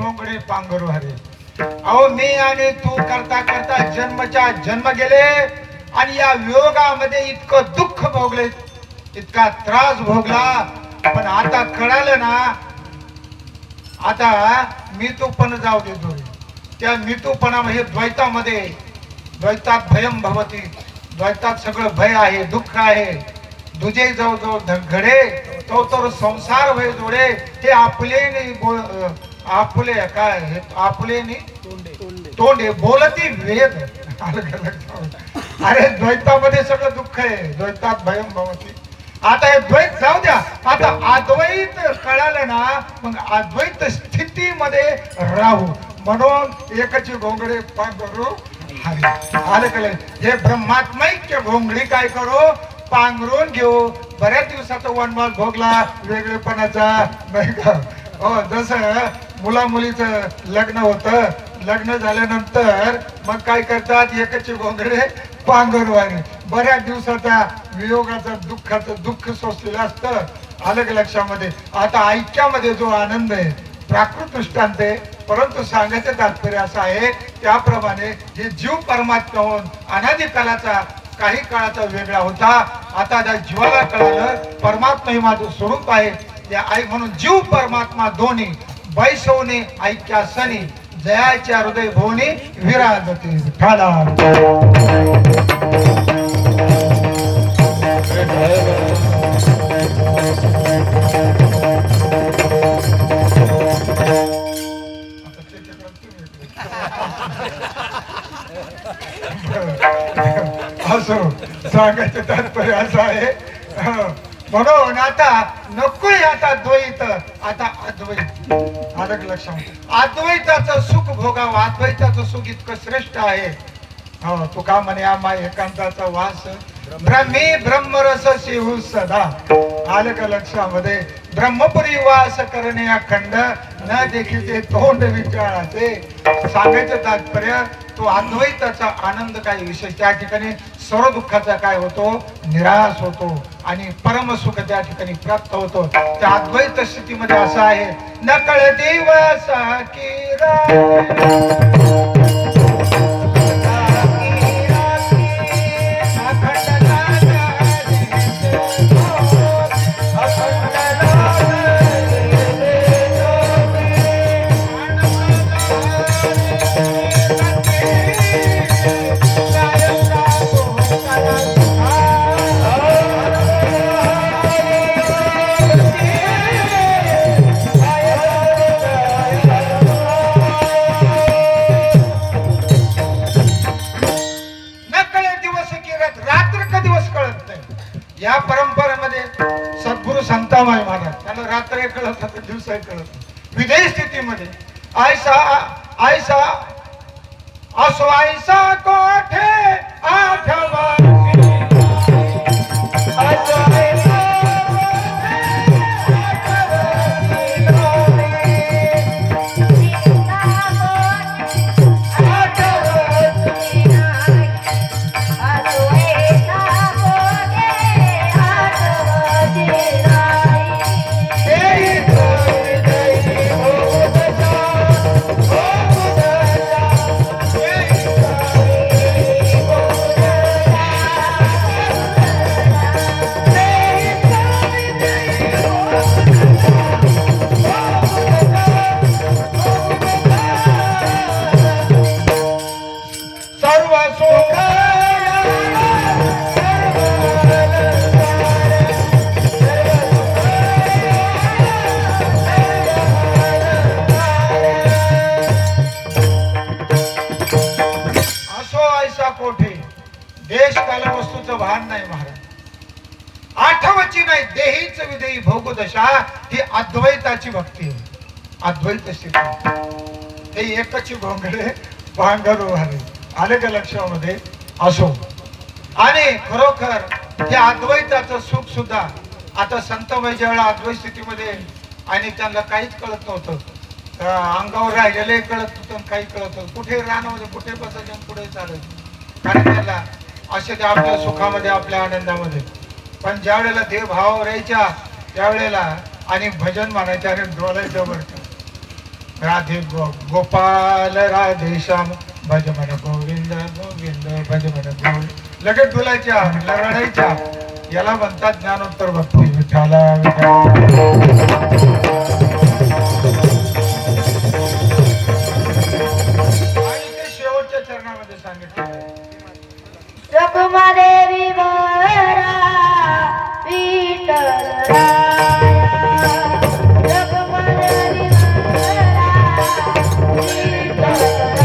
घोंगडे पांघरू हरे. अहो मी आणि तू करता करता जन्मच्या जन्म गेले आणि या वियोगामध्ये इतकं दुःख भोगले, इतका त्रास भोगला. पण आता कळालं ना, आता मितूपण जाऊ देतो. त्या मितूपणामध्ये द्वैतामध्ये, द्वैतात भयम भवती, द्वैतात सगळं भय आहे, दुःख आहे. दुजे जाऊ जाऊ घडे तो तर संसार भय जोडे. हे आपले नाही आपले काय हे आपले नाही तोंडे बोलती वेद. अरे द्वैतामध्ये सगळं दुःख आहे, द्वैतात भयम भवती. आता हे द्वैत जाऊ द्या, आता अद्वैत कळालं ना, मग अद्वैत स्थितीमध्ये राहू. म्हणून एकची घोंगडे पांघरू हरी. आलं कळलं. हे ब्रह्मात्मैक्य घोंगडी काय करू, पांघरून घेऊ. बऱ्याच दिवसाचा वनवास भोगला वेगळेपणाचा, नाही का. हो, जसं मुला मुलीचं लग्न होतं, लग्न झाल्यानंतर मग काय करतात, एकचे घोंगडे पांघरवारी. बऱ्याच दिवसाचा वियोगाचा दुःखाचं दुःख सोसलेलं असतं. आलं का लक्षामध्ये. आता ऐक्यामध्ये जो आनंद आहे प्राकृत दृष्टांत आहे, परंतु सांगायचं तात्पर्य असं आहे, त्याप्रमाणे हे जीव परमात्म्याहून अनादी कालाचा काही काळाचा वेगळा होता. आता त्या जीवाला कळालं परमात्मा हे माझं स्वरूप आहे. त्या आई म्हणून जीव परमात्मा दोन्ही बैसवणे ऐक्यासनी, जयाच्या हृदय भोवनी विराजते विठ्ठला. असो सांगायचं तात्पर्य असं आहे. म्हणून आता नकोय आता द्वैत, आता अद्वैत. आलं लक्षात. अद्वैताचं सुख भोगावं. अद्वैताचं सुख इतकं श्रेष्ठ आहे. हो, तुका म्हणे आम्हा एकांताचा वास ब्रह्मी ब्रह्मरस शिव सदा. आलं का लक्षामध्ये. ब्रह्मपुरी वास करणे अखंड, न देखील तोंड विचाराचे. सांगायचं तात्पर्य तो अद्वैताचा आनंद काही विशेष. त्या ठिकाणी सर्व दुःखाचा काय होतो, निराश होतो आणि परमसुख त्या ठिकाणी प्राप्त होतो. त्या अद्वैत स्थितीमध्ये असं आहे, नकळ दिवस की या परंपरेमध्ये सद्गुरु संतामाई महाराज त्यांना रात्र कळत होतं, दिवस कळत. विधेय स्थितीमध्ये ऐसा ऐसा असो ऐसा कोठे आठवा देश काल वस्तूचं भान नाही महाराज. आठवची नाही देहीच विदेही भोगदशा ही अद्वैताची भक्ती आहे. अद्वैत स्थिती हे एकच घोंगडे भांगरू आले. आले का लक्षामध्ये. असो आणि खरोखर हे अद्वैताचं सुख सुद्धा आता संतमय ज्यावेळेला अद्वैत स्थितीमध्ये आणि त्यांना काहीच कळत नव्हतं, अंगावर राहिलेले कळत नव्हतं, काही कळत नव्हतं, कुठे राहणं कुठे बसायचं पुढे चालायचं, कारण त्याला असे ते आपल्या सुखामध्ये आपल्या आनंदामध्ये. पण ज्या वेळेला देव भाव राहायच्या त्यावेळेला आणि भजन म्हणायचे आणि डोलायचं बरं राधे गोपाल राधे श्याम भज मन गोविंद गोविंद भज मन गोविंद. लगेच बोलायच्या रडायच्या. याला म्हणतात ज्ञानोत्तर भक्ती. विठ्ठला आणि ते शेवटच्या चरणामध्ये सांगितलं रखुमादेवी वरा विठ्ठलराया. रखुमादेवी वरा विठ्ठलराया.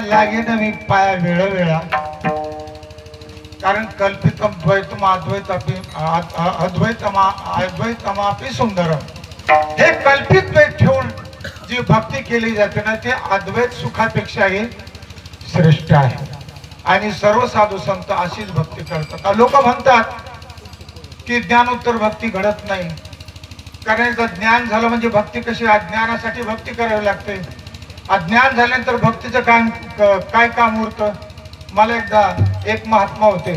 लागे न मी पाया वेळोवेळा कारण कल्पितम द्वैतम अद्वैतमापि सुंदरम हे कल्पित द्वैत ठेवून जी भक्ती केली जाते ना ते अद्वैत सुखापेक्षाही श्रेष्ठ आहे आणि सर्व साधू संत अशीच भक्ती करतात. लोक म्हणतात की ज्ञानोत्तर भक्ती घडत नाही कारण ज्ञान झालं म्हणजे भक्ती कशी अज्ञानासाठी भक्ती करावी लागते. अज्ञान झाल्यानंतर भक्तीचं काय काम उरतं. मला एकदा एक महात्मा होते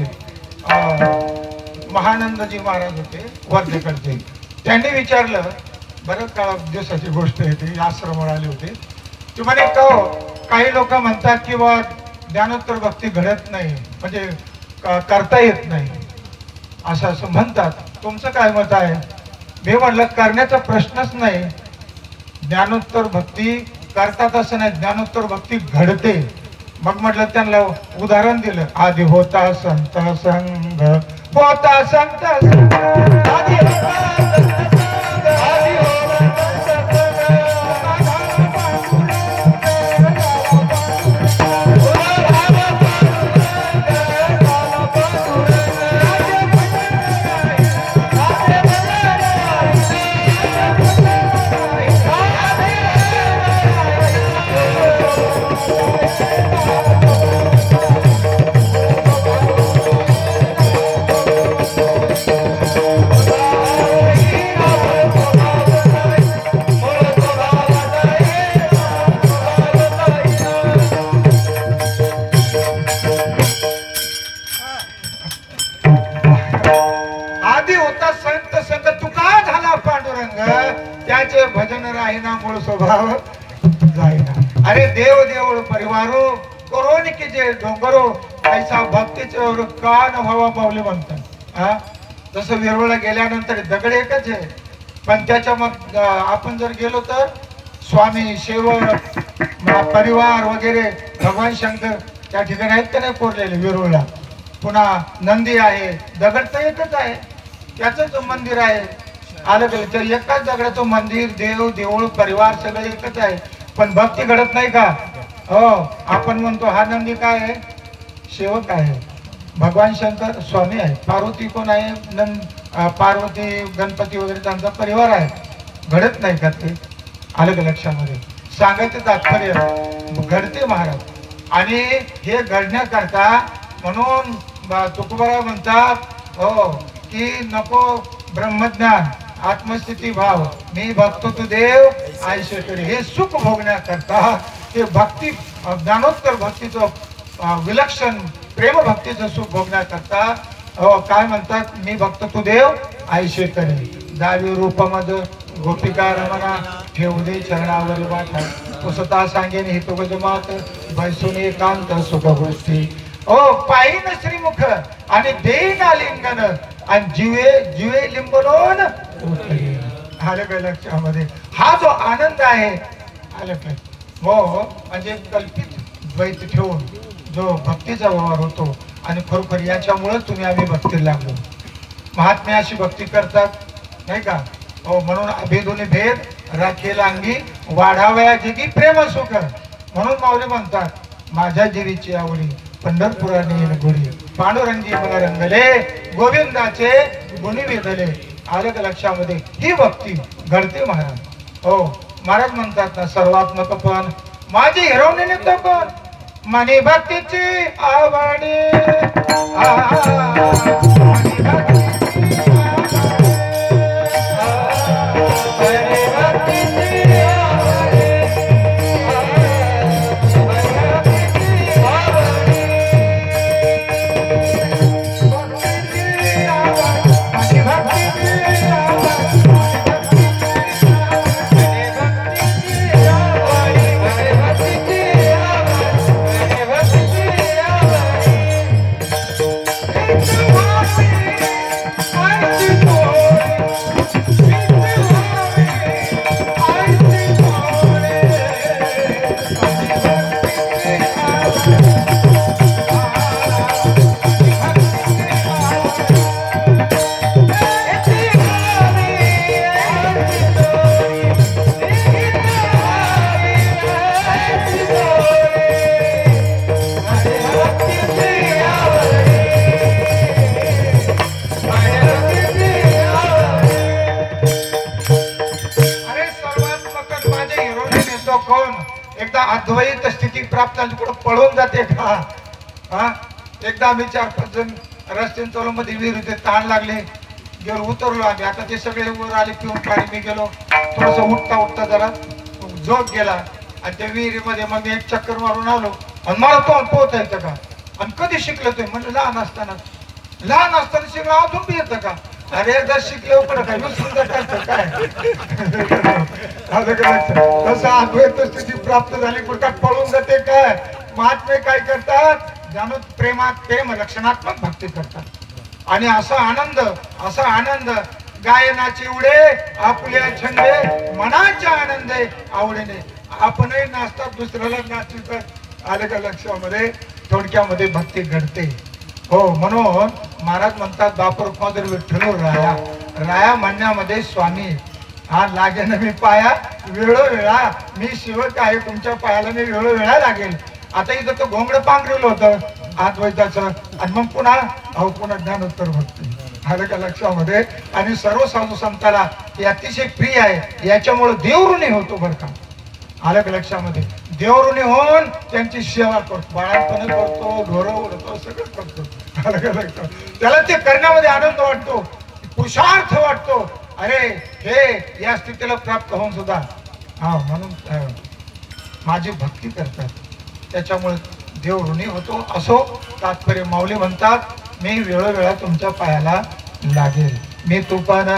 महानंदजी महाराज होते वर्धेकडचे. त्यांनी विचारलं बरं काळ दिवसाची गोष्ट आहे ती आश्रमावर आले होते. ते म्हणे काही लोक म्हणतात की बा ज्ञानोत्तर भक्ती घडत नाही म्हणजे करता येत नाही असं म्हणतात. तुमचं काय मत आहे. मी म्हटलं करण्याचा प्रश्नच नाही ज्ञानोत्तर भक्ती करतात असं नाही, ज्ञानोत्तर भक्ती घडते. मग म्हटलं त्यांना उदाहरण दिलं, आधी होता संत संग, होता संत संग, आधी होता संत संग, आधी होता संत त्याचे भजन राहिना मूळ स्वभाव जाईना. अरे देव देवळ परिवारो करोन की जे डोंगरो ऐसा भक्तीचे कान व्हावा पावले म्हणतात. हा जसं विरवळला गेल्यानंतर दगड एकच आहे, पण त्याच्या मग आपण जर गेलो तर स्वामी सेवक परिवार वगैरे भगवान शंकर त्या ठिकाणी आहेत का नाही कोरलेले विरवळला. पुन्हा नंदी आहे, दगड तर एकच आहे, त्याच मंदिर आहे. अलग अलग एकाच दगडाचं मंदिर, देव देऊळ परिवार सगळं एकच आहे, पण भक्ती घडत नाही का? हो, आपण म्हणतो हा नंदी काय आहे? सेवक आहे. भगवान शंकर स्वामी आहे. पार्वती कोण आहे? पार्वती गणपती वगैरे त्यांचा परिवार आहे. घडत नाही का ते? अलग लक्षामध्ये सांगायचं तात्पर्य घडते महाराज. आणि हे घडण्याकरता म्हणून तुकोबाराव म्हणतात हो की नको ब्रह्मज्ञान आत्मस्थिती भाव, मी भक्तो तू देव आयशे करे. हे सुख भोगण्याकरता ते भक्ती ज्ञानोत्तर भक्तीचं विलक्षण प्रेम भक्तीचं सुख भोगण्याकरता काय म्हणतात, मी भक्त तू देव आयशे करे. दावी रूपमद गोपिका रमणा ठेवू दे चरणावर वाटा, पुसता सांगेन हे तो गजमात बैसून एकांत सुख गोष्टी. ओ पायीन श्रीमुख आणि देईन आलिंगन आणि जीवे जीवे लिंबनोन आलं काय लक्षामध्ये. हा जो आनंद आहे आलं काय हो, म्हणजे कल्पित द्वैत ठेवून जो भक्तीचा व्यवहार होतो आणि खरोखर याच्यामुळे तुम्ही आम्ही भक्तीला लागलो. महात्मे अशी भक्ती करतात नाही का हो, म्हणून अभेदोनी भेद राखेल अंगी वाढावया जगी प्रेम सुख. म्हणून माऊली म्हणतात माझ्या जीवीची आवडी पंढरपुराने येईल गोडी, पांडुरंगी मला रंगले गोविंदाचे गुणी वेधले. आलं का लक्षामध्ये. ही भक्ती घडते महाराज. हो महाराज म्हणतात ना सर्वात्मक पण माझी हिरवणी निघतो कोण मनी भक्तीची आवडी. एकदा अद्वैत स्थिती प्राप्त झाली पुढे पळून जाते का? हा एकदा आम्ही 4-5 जण रस्त्याने चालू मध्ये विहीर होते, ताण लागले, गेलो उतरलो आम्ही. आता ते सगळे वर आले पिऊन पाणी, मी गेलो थोडस उठता उठता जरा झोप गेला आणि त्या विहिरीमध्ये मग मी एक चक्कर मारून आलो आणि मला तो पोहतायचं का? आणि कधी शिकलो ते म्हणजे लहान असताना शिकलो अजून बी येतं का? अरे एकदा शिकले पण काय विसरून जायचं काय? तसं अद्वैत स्थिती प्राप्त झाली पुढे पळून जाते काय? महात्मे काय करतात? प्रेमात प्रेम लक्षणात्मक भक्ती करतात आणि असा आनंद गायनाचे उडे आपल्या छंदे मनाच्या आनंदे आवडीने आपणही नाचतात दुसऱ्याला नाचतात आलं का लक्षामध्ये थोडक्यामध्ये भक्ती घडते हो म्हणून महाराज म्हणतात बापर फादर विठ्ठल राया राया म्हणण्यामध्ये स्वामी हा लागे ना मी पाया वेळोवेळा मी शिवक आहे तुमच्या पायाला मी वेळोवेळा लागेल आता इथं तो घोंगड पांघरलं होतं अद्वैताचं आणि मग पुन्हा ज्ञानोत्तर भक्ती आलं का लक्षामध्ये आणि सर्व साधू संताला हे अतिशय प्रिय आहे याच्यामुळे देवऋणी होतो बरं का आलं का लक्षामध्ये देवऋणी होऊन त्यांची सेवा करतो बाळापण करतो ढोरं उडतो सगळं करतो आलं का लक्षात त्याला ते करण्यामध्ये आनंद वाटतो पुरुषार्थ वाटतो अरे हे या स्थितीला प्राप्त होऊन सुद्धा हा म्हणून माझी भक्ती करतात त्याच्यामुळे देव ऋणी होतो असो तात्पर्य माऊली म्हणतात मी वेळोवेळा तुमच्या पायाला लागेल मी तुपान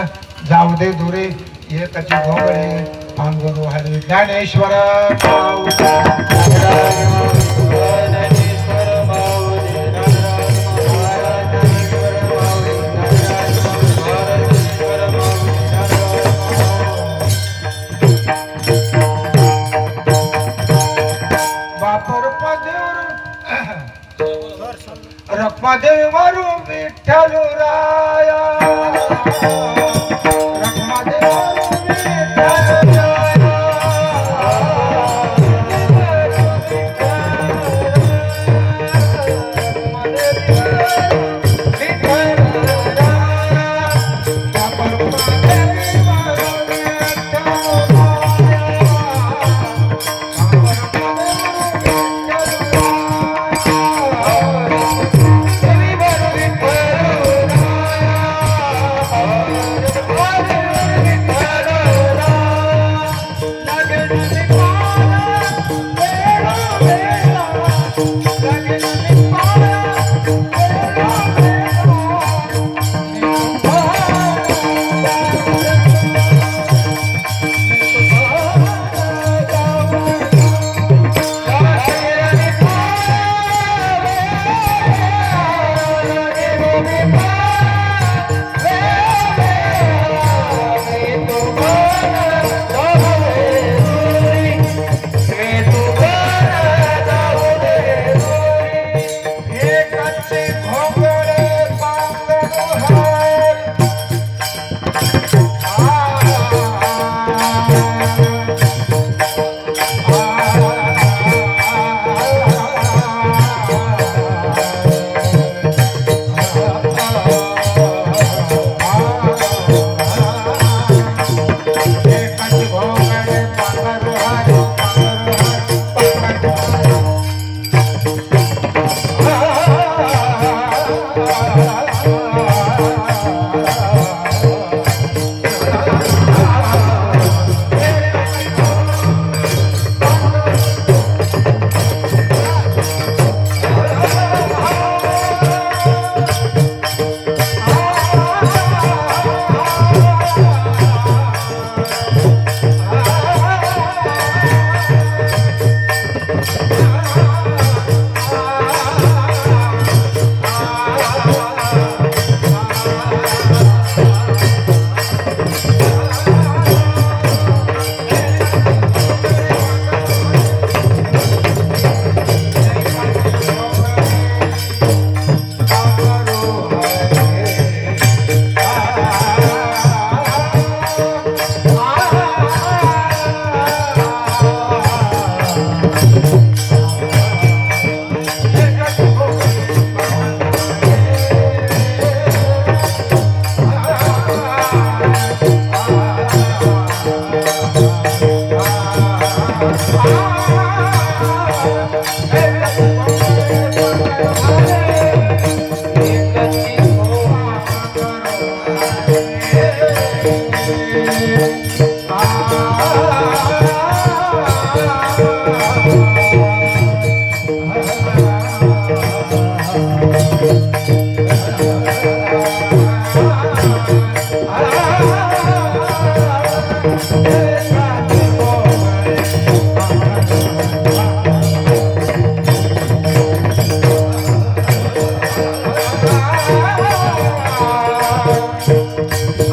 जाऊ दे दुरे एकची घोंगडे पांघरू हरे ज्ञानेश्वर रखमादेवी मारू विठ्ठल राया रखमादेवी मारू विठ्ठल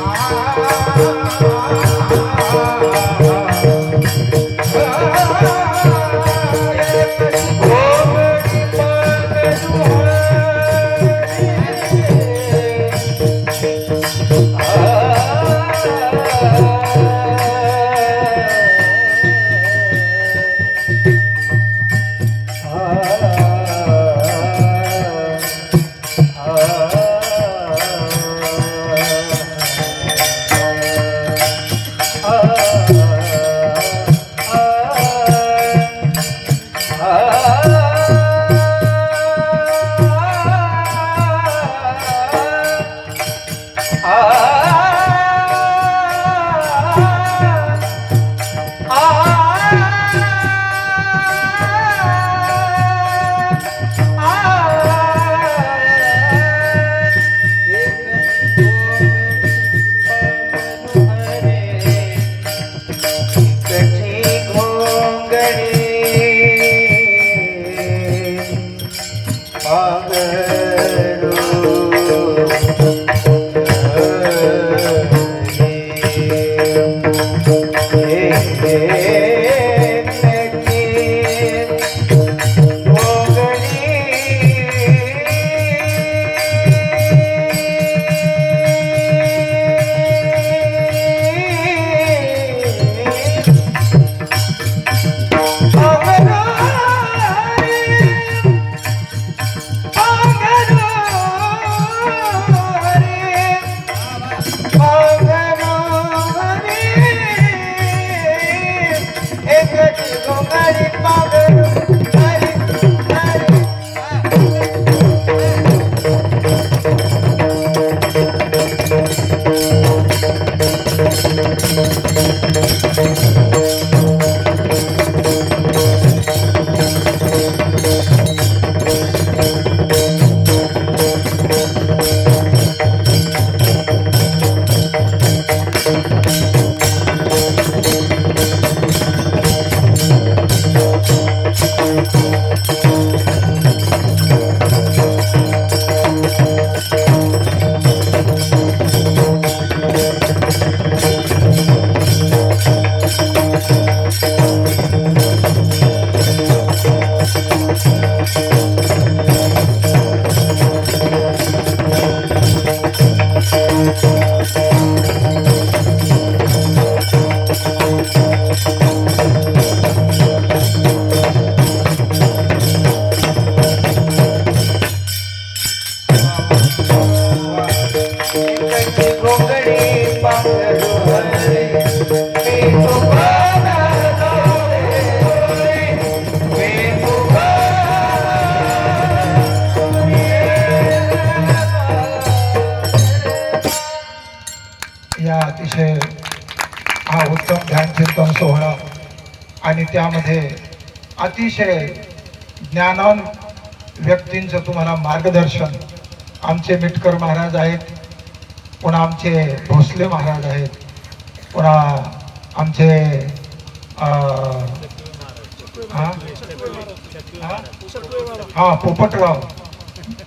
Ah या अतिशय हा उत्तम ध्यानचिंतन सोहळा आणि त्यामध्ये अतिशय ज्ञानवान व्यक्तींचं तुम्हाला मार्गदर्शन आमचे मिटकर महाराज आहेत, पुन्हा आमचे भोसले महाराज आहेत, पुन्हा आमचे पोपटराव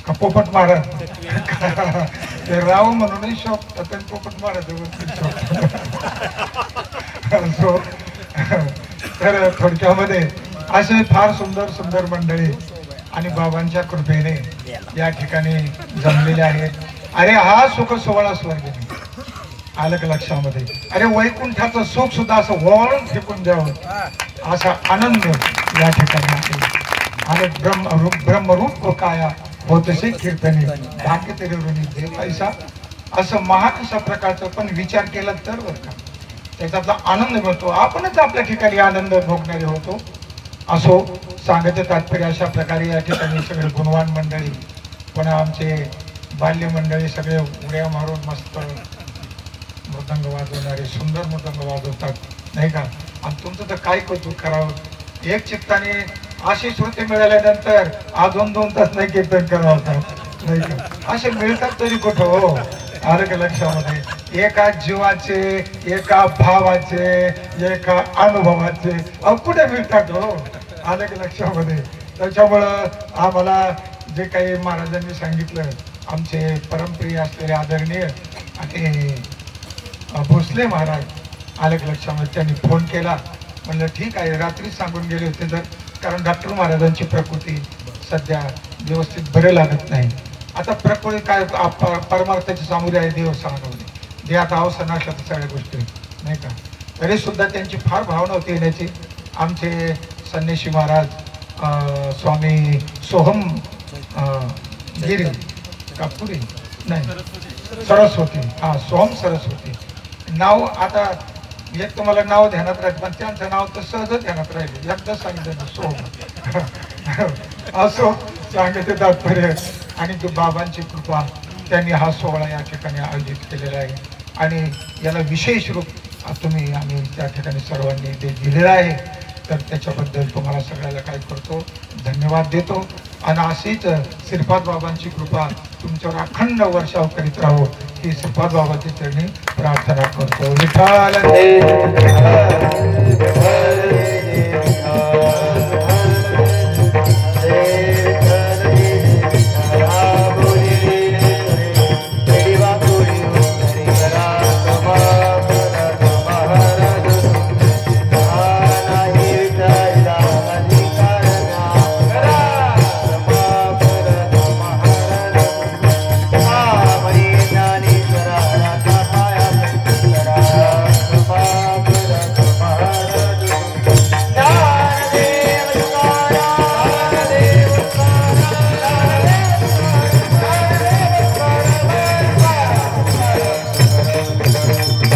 का पोपट महाराज ते राव म्हणूनही शोभतात आणि पोपट महाराज तर थोडक्यामध्ये असे फार सुंदर सुंदर मंडळी आणि बाबांच्या कृपेने या ठिकाणी जमलेले आहेत. अरे हा सुख सोहळा स्वर्गीय आलं का लक्षामध्ये? अरे वैकुंठाचं सुख सुद्धा असं वळून फेकून द्यावं असा आनंद या ठिकाणी आहे. आणि ब्रह्मरूप काया होतसे कीर्तने भाग्य तरी ऋणी दे पैसा असं महान अशा प्रकारचं पण विचार केला तर बरं का त्याच्यातला आनंद मिळतो. आपणच आपल्या ठिकाणी आनंद भोगणारे होतो. असो सांगायचं तात्पर्य अशा प्रकारे या ठिकाणी सगळे गुणवान मंडळी पुन्हा आमचे बाल्य मंडळी सगळे उड्या मारून मस्त मृदंग वाजवणारे सुंदर मृदंग वाजवतात नाही का. आणि तुमचं तर काय कौतुक करावं. एक चित्ताने अशी श्रुती मिळाल्यानंतर अजून 2 तास नाही कीर्तन करावं नाही का. असे मिळतात तरी कुठं हो. आलं का लक्षामध्ये? एका जीवाचे एका भावाचे एका अनुभवाचे कुठे मिळतात हो. आलं का लक्षामध्ये? त्याच्यामुळं आम्हाला जे काही महाराजांनी सांगितलं आमचे परमप्रिय असलेले आदरणीय आणि भोसले महाराज आलं की लक्षामध्ये, त्यांनी फोन केला. म्हणलं ठीक आहे, रात्री सांगून गेले होते तर, कारण डॉक्टर महाराजांची प्रकृती सध्या व्यवस्थित बरे लागत नाही. आता प्रकृती काय परमार्थाची सामुरी आहे, देव सांगवले, देहात अवस्था नसल्या तर सगळ्या गोष्टी नाही का. तरी सुद्धा त्यांची फार भावना होती येण्याची. आमचे संन्यासी महाराज स्वामी सोहम गिरी कापुरी नाही सरस्वती, हा सोहम सरस्वती नाव. आता एक तुम्हाला नाव ध्यानात राहील, पण त्यांचं नाव तर सहजच ध्यानात राहील. एकदा सांगितलं ना सोहम असो सांगितले तात्पर्य. आणि तो बाबांची कृपा, त्यांनी हा सोहळा या ठिकाणी आयोजित केलेला आहे. आणि याला विशेष रूप तुम्ही आम्ही त्या ठिकाणी सर्वांनी ते दिलेलं आहे. तर त्याच्याबद्दल तुम्हाला सगळ्याला काय करतो, धन्यवाद देतो. आणि अशीच श्रीपाद बाबांची कृपा तुमच्यावर अखंड वर्षाव करीत राहो ही श्रीपाद बाबाची चरणी प्रार्थना करतो. विठ्ठल